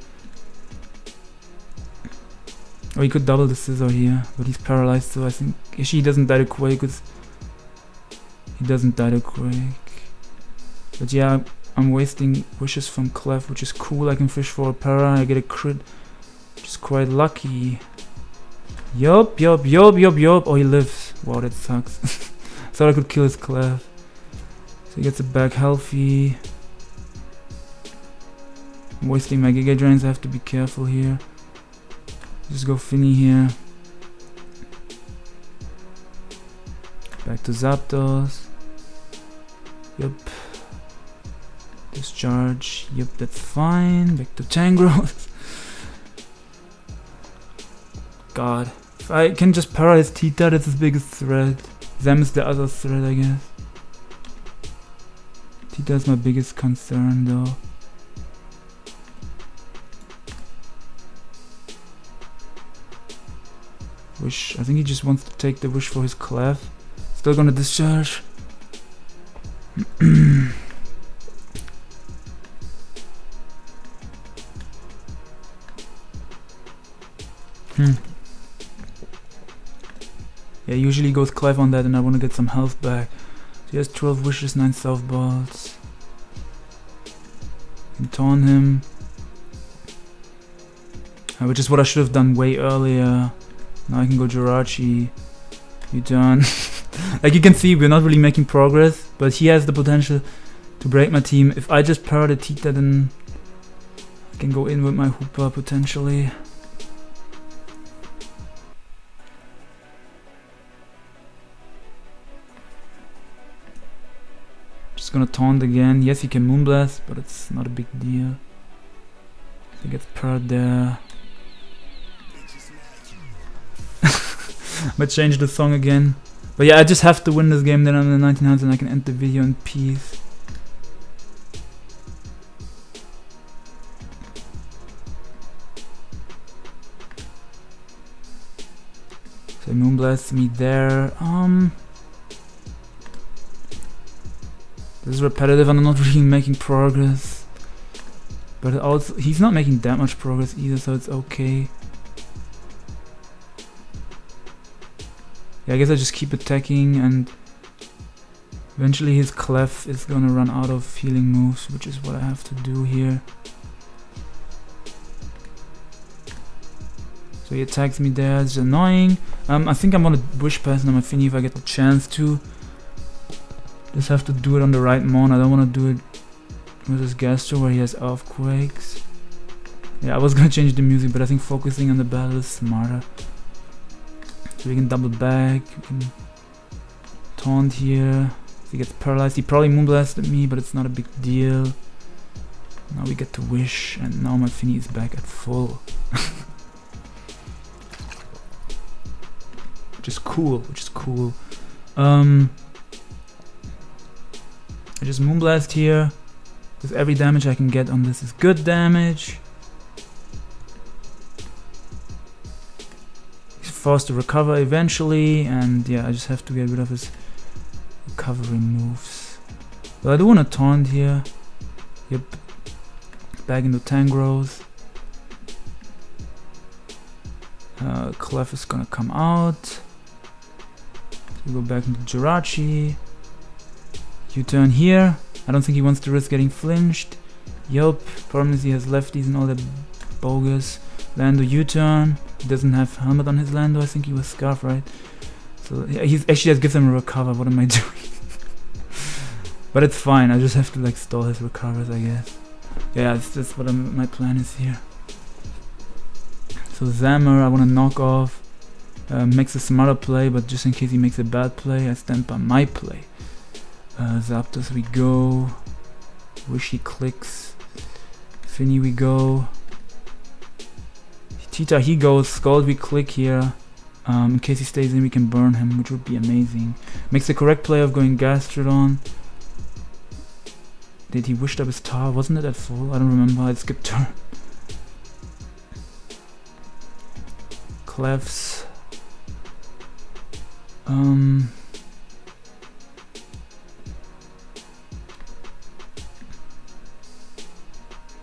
he could double the Scissor here, but he's paralyzed, so I think he doesn't die to Quake. He doesn't die to Quake. But yeah, I'm wasting wishes from Clef, which is cool. I can fish for a para. I get a crit, which is quite lucky. Yup. Oh, he lives. Wow, that sucks. Thought I could kill his Clef. So he gets it back healthy. I'm wasting my Giga Drains. I have to be careful here. Just go Finny here. Back to Zapdos. Yep. Discharge. Yep, that's fine. Back to Tangros. God. If I can just paralyze Tita, that's his biggest threat. Zem is the other threat, I guess. Tita is my biggest concern, though. Wish. I think he just wants to take the wish for his Clef. Still gonna discharge. Yeah, usually goes Clef on that, and I want to get some health back. So he has 12 wishes, 9 softballs. Can taunt him. Which is what I should have done way earlier. Now I can go Jirachi. You done. Like you can see, we're not really making progress, but he has the potential to break my team. If I just parry the Tita, then I can go in with my Hooper potentially. Just gonna taunt again. Yes, he can Moonblast, but it's not a big deal. He gets parried there. Might change the song again. But yeah, I just have to win this game, then I'm in the 1900s and I can end the video in peace. So Moonblasts me there. This is repetitive and I'm not really making progress. But also, he's not making that much progress either, so it's okay. Yeah, I guess I just keep attacking and eventually his Clef is gonna run out of healing moves, which is what I have to do here. So he attacks me there, it's annoying. I think I'm gonna Wish Pass on my Finny if I get the chance to. Just have to do it on the right mon. I don't wanna do it with his Gastro where he has Earthquakes. Yeah, I was gonna change the music, but I think focusing on the battle is smarter. So we can double back, we can taunt here. If he gets paralyzed, he probably moonblasted me, but it's not a big deal. Now we get to wish, and now my Finny is back at full. Which is cool, I just moonblast here, because every damage I can get on this is good damage. He's forced to recover eventually, and yeah, I just have to get rid of his recovery moves. But I do want to taunt here. Yep. Back into Tangrowth. Clef is gonna come out. So we go back into Jirachi. U-turn here. I don't think he wants to risk getting flinched. Yup. Problem is he has lefties and all that bogus. Lando U-turn. He doesn't have helmet on his Lando. I think he was Scarf, right? So yeah, he's actually just gives him a recover. What am I doing? But it's fine. I just have to like stall his recovers, I guess. Yeah, that's what my plan is here. So Zammer, I want to knock off. Makes a smarter play, but just in case he makes a bad play, I stand by my play. Zapdos we go. Wish he clicks. Finny we go. Tita he goes. Scald we click here. In case he stays in, we can burn him, which would be amazing. Makes the correct play of going Gastrodon. Did he wished up his tower? Wasn't it at full? I don't remember. I skipped turn. Clefs.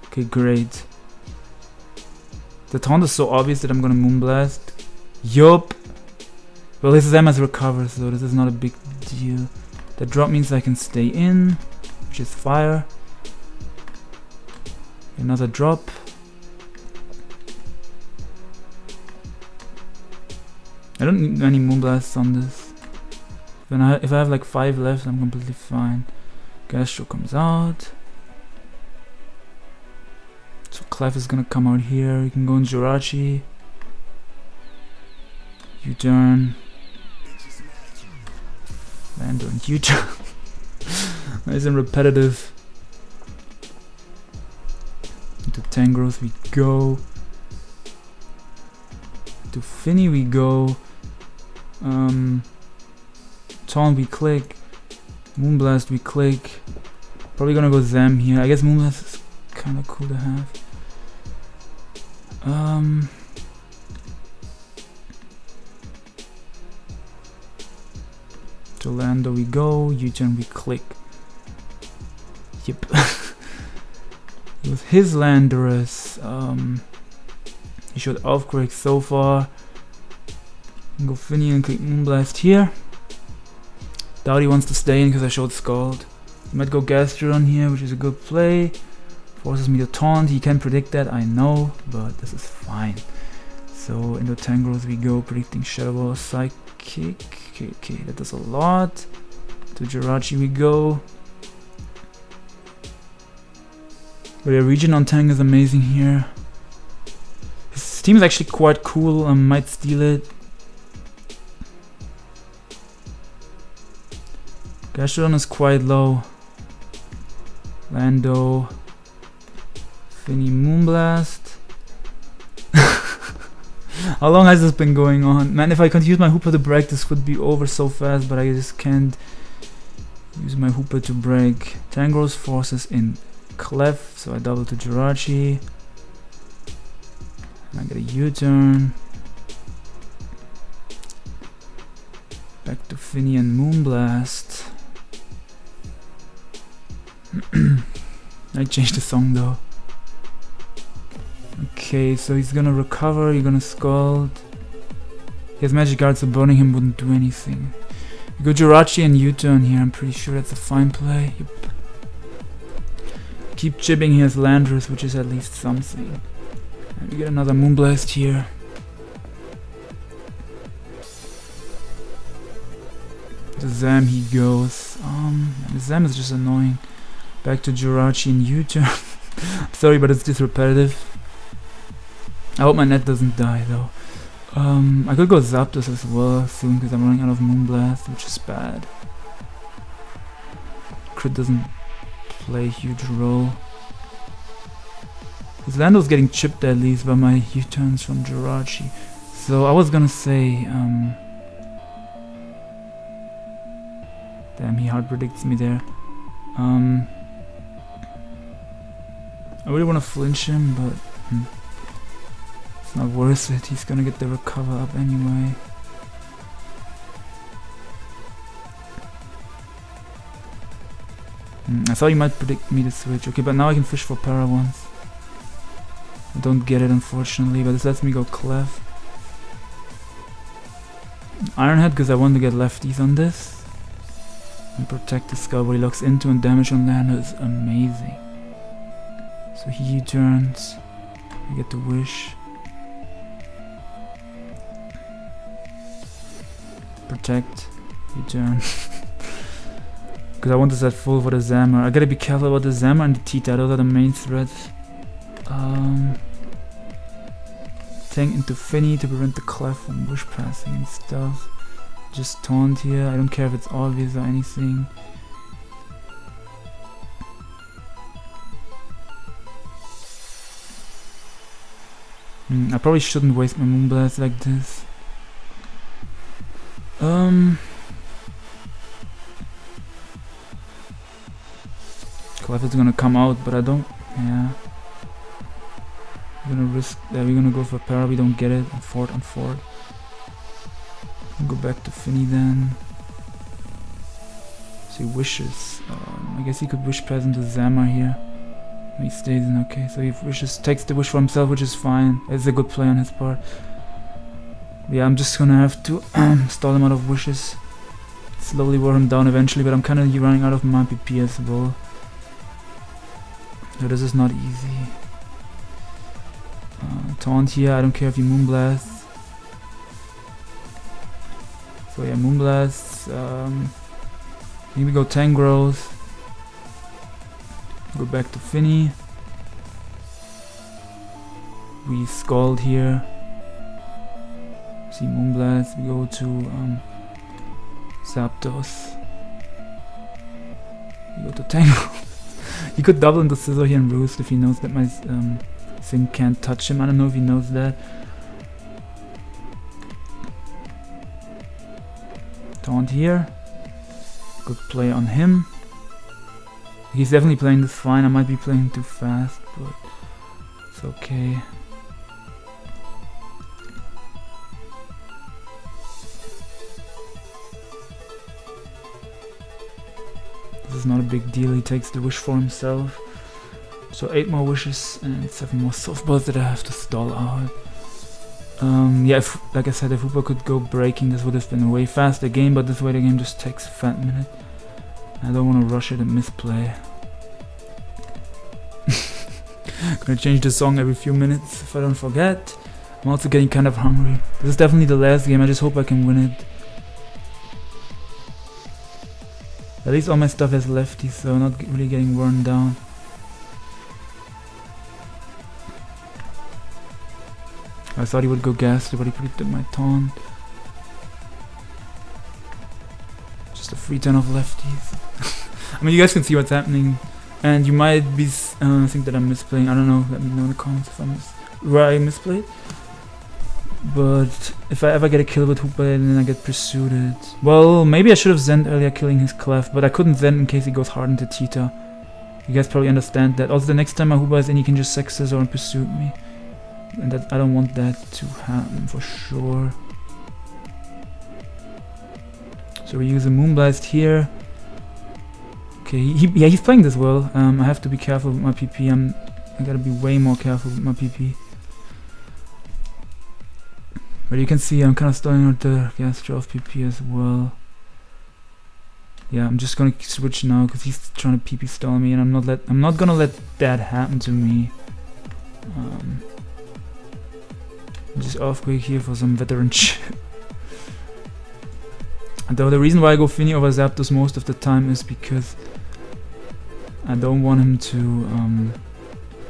Okay, great. The taunt is so obvious that I'm gonna Moonblast. Yup. Well, his MS recovers, so this is not a big deal. That drop means I can stay in, which is fire. Another drop. I don't need any Moonblasts on this. If I have like 5 left, I'm completely fine. Gastro comes out. So Clef is gonna come out here. You can go in Jirachi. U-turn. Lando and U-turn. Nice and repetitive. Into Tangrowth we go. To Finny we go. Taunt we click. Moonblast we click. Probably gonna go Zam here. I guess Moonblast is kinda cool to have. To Lando we go. U-turn we click. Yep. With his Landorus, he showed Earthquake so far. Go Finny and click Moonblast here. Doubt he wants to stay in because I showed Scald. He might go Gastrodon here, which is a good play. Forces me to taunt. He can predict that, I know, but this is fine. So into Tangrowth we go, predicting Shadow Ball, Psychic. Okay, that does a lot. To Jirachi we go. But yeah, Region on Tang is amazing here. His team is actually quite cool. I might steal it. Gastrodon is quite low. Lando. Finny Moonblast. How long has this been going on? Man, if I could use my Hooper to break, this would be over so fast, but I just can't use my Hooper to break. Tangrowth forces in Clef, so I double to Jirachi. And I get a U-turn. Back to Finny and Moonblast. I changed the song though. Okay, so he's gonna recover, you're gonna Scald. He has Magic Guard, so burning him wouldn't do anything. You go Jirachi and U-turn here, I'm pretty sure that's a fine play. Yep. Keep chipping, he has Landorus, which is at least something. And we get another Moonblast here. To Zam he goes. Zam is just annoying. Back to Jirachi and U-turn. Sorry, but it's just repetitive. I hope my net doesn't die though. I could go Zapdos as well soon because I'm running out of Moonblast, which is bad. crit doesn't play a huge role. His Lando's getting chipped at least by my U-turns from Jirachi. So I was gonna say, damn, he hard predicts me there. I really want to flinch him, but it's not worth it. He's gonna get the recover up anyway. I thought you might predict me to switch. Okay, but now I can fish for para once. I don't get it, unfortunately, but this lets me go clef. Ironhead, because I want to get lefties on this. And protect the skull, what he locks into, and damage on Lando is amazing. So he turns. I get the wish. Protect. U-turn. Because I want this at full for the Zammer. I gotta be careful about the Zammer and the Tita, those are the main threats. Tank into Finny to prevent the clef from bush passing and stuff. Just taunt here, I don't care if it's obvious or anything. I probably shouldn't waste my Moonblast like this. Clef is gonna come out, but I don't. Yeah. We're gonna risk that. We're gonna go for para. We don't get it. On fort. I'll go back to Finny then. So he wishes. I guess he could wish pass into Zammer here. He stays in. Okay, so he wishes, takes the wish for himself, which is fine. It's a good play on his part. Yeah, I'm just gonna have to stall him out of wishes. Slowly wear him down eventually, but I'm kind of running out of my PP as well. So this is not easy. Taunt here, I don't care if you Moonblast. So yeah, Moonblast. Maybe go Tangrowth. Go back to Finny. We Scald here. See Moonblast. We go to Zapdos. We go to Tangrowth. He could double into Scizor here and Roost if he knows that my thing can't touch him. I don't know if he knows that. Taunt here. Good play on him. He's definitely playing this fine. I might be playing too fast, but it's okay. This is not a big deal. He takes the wish for himself. So 8 more wishes and 7 more softballs that I have to stall out. Yeah, if, like I said, if Hooper could go breaking, this would have been a way faster game, but this way the game just takes a fat minute. I don't want to rush it and misplay. Gonna change the song every few minutes if I don't forget. I'm also getting kind of hungry. This is definitely the last game, I just hope I can win it. At least all my stuff has lefties, so not really getting worn down. I thought he would go Ghastly, but he predicted my taunt. Just a free turn of lefties. I mean, you guys can see what's happening, and you might be think that I'm misplaying. I don't know. Let me know in the comments if where I misplayed. But if I ever get a kill with Hoopa and then I get pursued, well, maybe I should have Zend earlier, killing his clef, but I couldn't Zend in case he goes hard into Tita. You guys probably understand that. Also, the next time my Hoopa is in, he can just Sex Scissor and pursue me. And that I don't want that to happen for sure. So we use a Moonblast here. Okay, yeah, he's playing this well. I have to be careful with my PP. I gotta be way more careful with my PP. But you can see I'm kind of stalling out the Gastro of PP as well. Yeah, I'm just gonna switch now because he's trying to PP stall me, and I'm not gonna let that happen to me. Just Earthquake here for some veteran shit. Though the reason why I go Finny over Zapdos most of the time is because I don't want him to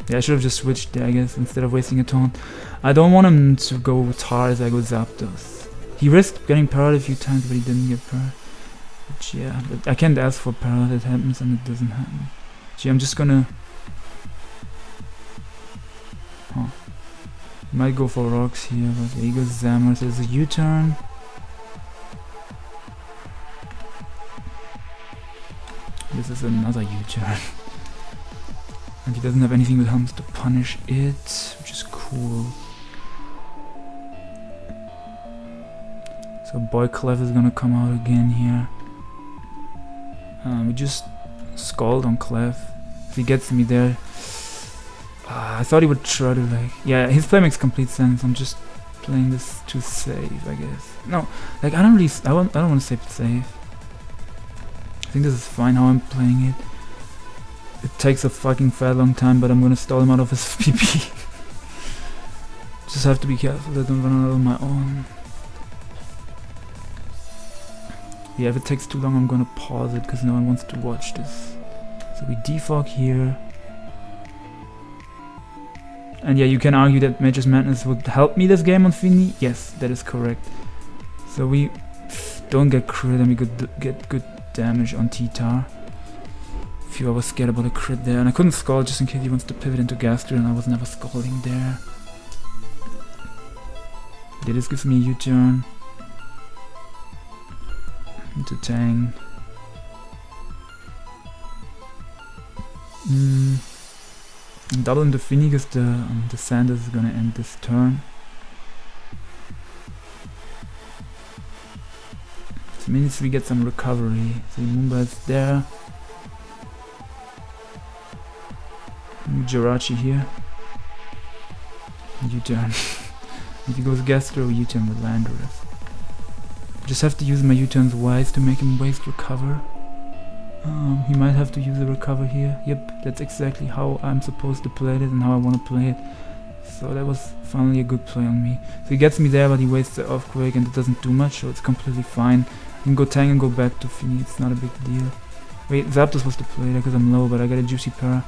yeah, I should have just switched there, I guess, instead of wasting a taunt. I don't want him to go as hard as I go Zapdos. He risked getting parried a few times, but he didn't get parried. But yeah, but I can't ask for para that happens and it doesn't happen. Gee, I'm just gonna... Might go for rocks here, but there goes Zammer. So there's a U-turn. This is another U-turn. And he doesn't have anything with helms to punish it, which is cool. So Boy Clef is gonna come out again here. We just scald on Clef. If he gets me there... I thought he would try to like... Yeah, his play makes complete sense. I'm just playing this to save, I guess. No, like I don't really... I don't want to say save. I think this is fine how I'm playing it. It takes a fucking fat long time, but I'm gonna stall him out of his PP. Just have to be careful that I don't run out on my own. Yeah, if it takes too long, I'm gonna pause it because no one wants to watch this. So we defog here. And yeah, you can argue that Mage's Madness would help me this game on Fini. Yes, that is correct. So we don't get crit and we could get good damage on T-Tar. Phew, I was scared about a crit there. And I couldn't scald just in case he wants to pivot into Gastro, and I was never scalding there. Yeah, this gives me a U-turn. Into Tang. Double into Fini because the Sanders is gonna end this turn. So it means we get some recovery. So Moomba is there. Jirachi here. U-turn. If he goes Gastro, U-turn with Landorus. Just have to use my U-turns wise to make him waste recover. He might have to use a recover here. Yep, that's exactly how I'm supposed to play it and how I want to play it. So that was finally a good play on me. So he gets me there, but he wastes the Earthquake and it doesn't do much, so it's completely fine. I can go Tang and go back to Fini, it's not a big deal. Wait, Zapdos was the play there because I'm low, but I got a Juicy Para.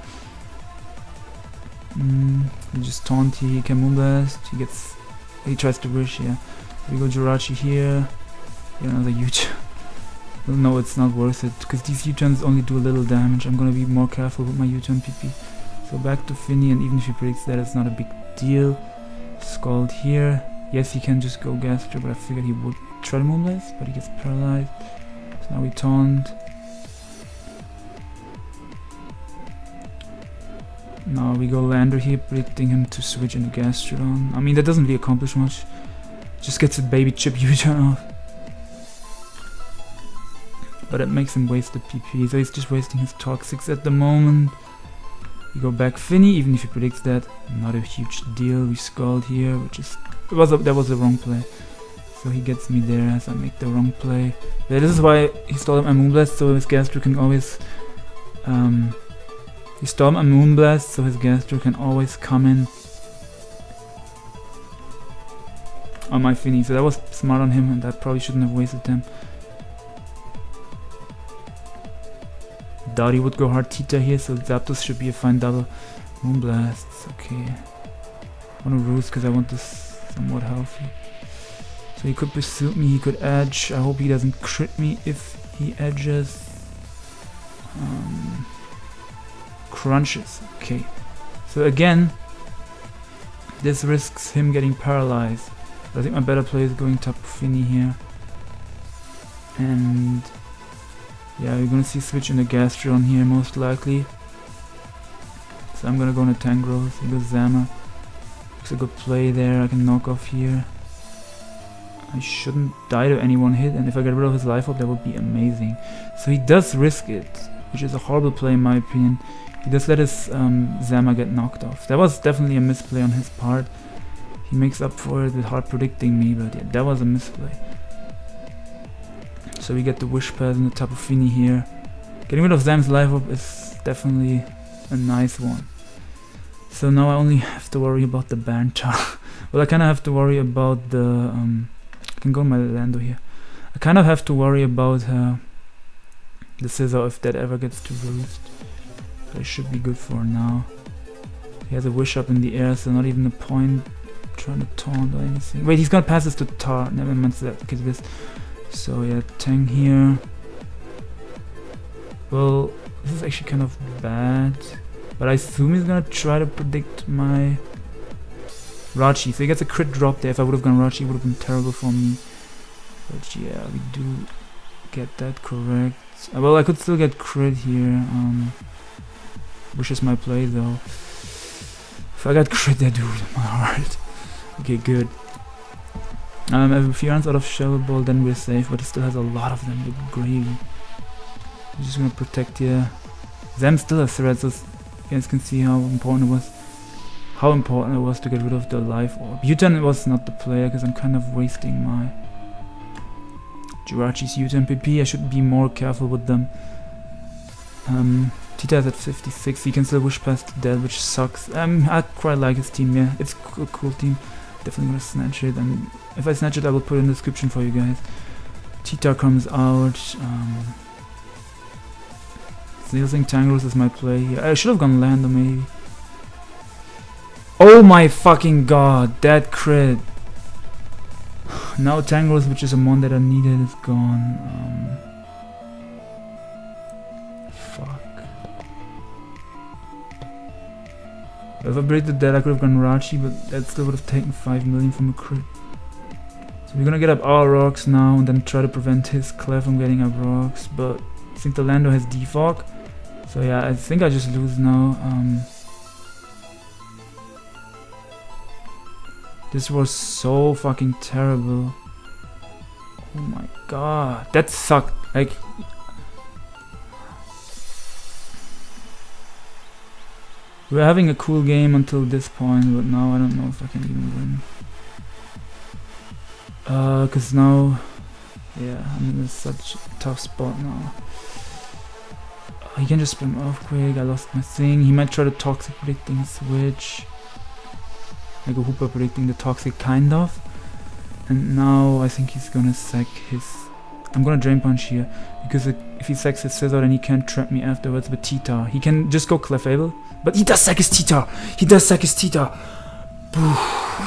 He just taunt, he can Moonblast, he tries to wish, yeah. We go Jirachi here, get another U-turn. Well, no, it's not worth it, because these U-turns only do a little damage. I'm gonna be more careful with my U-turn PP. So back to Fini, and even if he predicts that, it's not a big deal. Scald here. Yes, he can just go Gastro, but I figured he would try to Moonblast, but he gets paralyzed. So now we taunt. Now we go Lander here, predicting him to switch into Gastrodon. I mean, that doesn't really accomplish much. Just gets a baby chip U-turn off. But it makes him waste the PP, so he's just wasting his Toxics at the moment. We go back Fini, even if he predicts that, not a huge deal. We Scald here, which is... that was the wrong play. So he gets me there as I make the wrong play. Yeah, this is why he stalled my Moonblast, so his Gastro can always... he stalled my Moonblast, so his Gastro can always come in on my Fini. So that was smart on him, and I probably shouldn't have wasted them. Doubt he would go hard Tita here, so Zapdos should be a fine double. Moonblasts, okay. I want to roost because I want this somewhat healthy. So he could pursue me, he could edge. I hope he doesn't crit me if he edges. Crunches, okay. So again, this risks him getting paralyzed. But I think my better play is going Tapu Fini here. And... yeah, we're gonna see switch in the Gastrodon here most likely. So I'm gonna go on a Tangrowth, he goes Zammer. Looks a good play there, I can knock off here. I shouldn't die to any one hit, and if I get rid of his life up, that would be amazing. So he does risk it, which is a horrible play in my opinion. He does let his Zammer get knocked off. That was definitely a misplay on his part. He makes up for it with hard predicting me, but yeah, that was a misplay. So we get the Wish Pad and the Tapu Fini here. Getting rid of Zam's life up is definitely a nice one. So now I only have to worry about the Banter. Well, I kind of have to worry about the... I can go on my Lando here. I kind of have to worry about the Scizor if that ever gets to roost. But it should be good for now. He has a Wish up in the air, so not even a point trying to taunt or anything. Wait, he's gonna pass this to Tar. Never mind that. Okay, this. So yeah, Tang here. Well, this is actually kind of bad, but I assume he's gonna try to predict my Rachi. So he gets a crit drop there. If I would have gone Rachi, it would have been terrible for me. But yeah, we do get that correct. Well, I could still get crit here. Which is my play though. If I got crit there, dude, my heart. Okay, good. If he runs out of Shovel Ball, then we're safe, but he still has a lot of them with gravy. He's just gonna protect here. Them still a threat, so you guys can see how important it was. How important it was to get rid of the life orb. U-turn was not the player, because I'm kind of wasting my Jirachi's U-turn PP. I should be more careful with them. Tita is at 56, he can still wish past death, which sucks. I quite like his team, yeah. It's a cool team. Definitely gonna snatch it, and if I snatch it, I will put it in the description for you guys. Tita comes out. Snailsing Tangrowth is my play here. I should have gone Lando maybe. Oh my fucking god, that crit. Now Tangrowth, which is a mon that I needed, is gone. Fuck. If I predicted that, I could have gone Rachi, but that still would have taken 5 million from a crit. So we're gonna get up our rocks now and then try to prevent his Claire from getting up rocks, but I think the Lando has defog. So yeah, I think I just lose now. This was so fucking terrible. Oh my god, that sucked. Like, we were having a cool game until this point, but now I don't know if I can even win. Cause now, yeah, I'm in such a tough spot now. He can just spam Earthquake. I lost my thing. He might try to Toxic predicting switch. Like a Hooper predicting the Toxic, kind of. And now I think he's gonna sack his... I'm gonna Drain Punch here, because if he sacks his Scizor, then he can't trap me afterwards with Tita. He can just go Clefable, but he does sack his Tita! He does sack his Tita!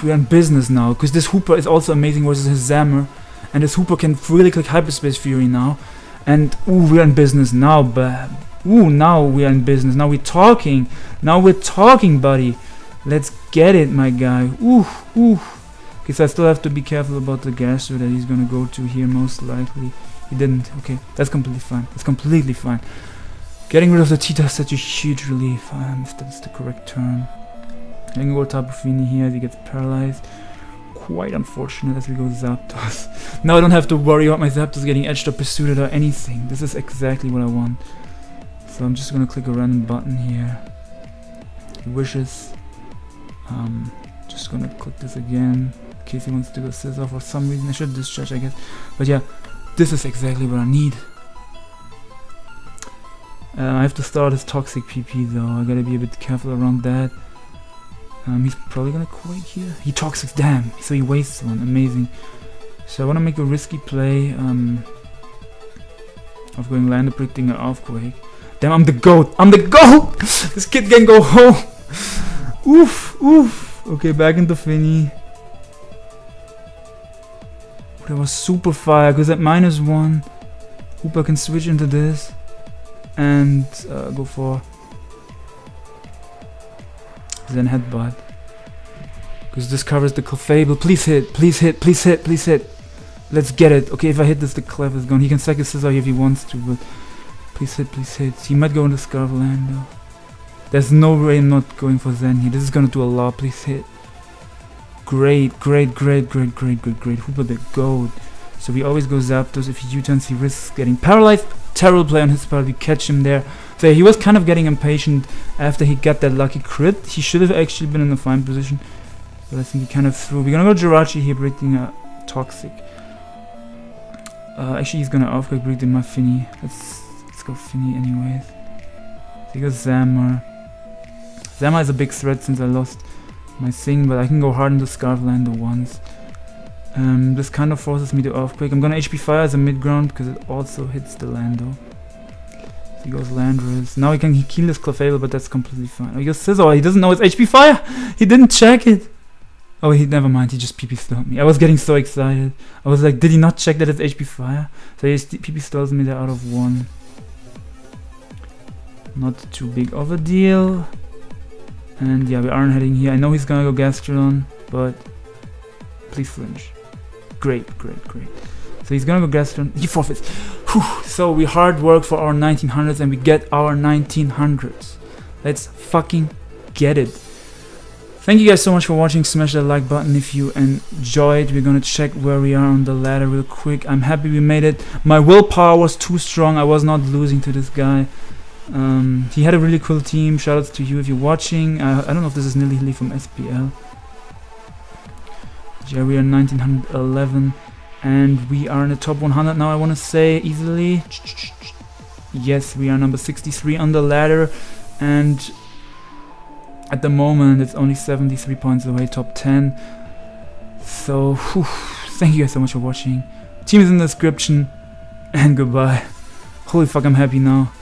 We're in business now, because this Hooper is also amazing versus his Zammer. And this Hooper can really click Hyperspace Fury now. And ooh, we're in business now, but... Ooh, now we're in business. Now we're talking. Now we're talking, buddy. Let's get it, my guy. Ooh, ooh. Because I still have to be careful about the Gaster that he's gonna go to here, most likely. He didn't. Okay, that's completely fine. That's completely fine. Getting rid of the Tita is such a huge relief. If that's the correct term. I can go Tapu Fini here as he gets paralyzed. Quite unfortunate as we go Zapdos. Now I don't have to worry about my Zapdos getting edged or pursued or anything. This is exactly what I want. So I'm just gonna click a random button here. He wishes. Just gonna click this again in case he wants to go Scizor for some reason. I should discharge, I guess. But yeah, this is exactly what I need. I have to start his Toxic PP though. I gotta be a bit careful around that. He's probably gonna Quake here. He Toxics, damn. So he wastes one, amazing. So I wanna make a risky play of going Lando predicting an Earthquake. Damn, I'm the GOAT! I'm the GOAT! This kid can go home! Oof, oof. Okay, back into Finny. That was super fire, because at -1, Hooper can switch into this and go for Zen Headbutt. Because this covers the Clefable. Please hit, please hit, please hit, please hit. Let's get it. Okay, if I hit this, the Clef is gone. He can sack his Scizor if he wants to, but please hit, please hit. He might go into Scarfland though. There's no way I'm not going for Zen here. This is gonna do a lot. Please hit. Great, great, great, great, great, great, great. Hooper the GOAT. So we always go Zapdos. If he U-turns, he risks getting paralyzed. Terrible play on his part. We catch him there. So he was kind of getting impatient after he got that lucky crit. He should have actually been in a fine position, but I think he kind of threw. We're gonna go Jirachi here, predicting a Toxic. Actually, he's gonna Earthquake predicting my Finny. Let's go Finny anyways. So he goes Zammer. Zammer is a big threat since I lost my thing, but I can go hard into Scarflander once. This kind of forces me to Earthquake. I'm gonna HP Fire as a mid-ground because it also hits the Lando. So he goes Landorus. Now he can kill this Clefable, but that's completely fine. Oh, he goes Scizor. He doesn't know it's HP Fire! He didn't check it! Oh, never mind. He just PP stalled me. I was getting so excited. I was like, did he not check that it's HP Fire? So he PP stalls me there out of 1. Not too big of a deal. And yeah, we aren't heading here. I know he's gonna go Gastrodon, but please flinch. Great. So he's gonna go Gastrodon. He forfeits. Whew. So we hard work for our 1900s and we get our 1900s. Let's fucking get it. Thank you guys so much for watching. Smash that like button if you enjoyed. We're gonna check where we are on the ladder real quick. I'm happy we made it. My willpower was too strong. I was not losing to this guy. He had a really cool team. Shoutouts to you if you're watching. I don't know if this is Nilly Hilly from SPL. Yeah, we are 1911 and we are in the top 100 now, I want to say easily. Yes, we are number 63 on the ladder, and at the moment it's only 73 points away, top 10. So thank you guys so much for watching. Team is in the description, and goodbye. Holy fuck, I'm happy now.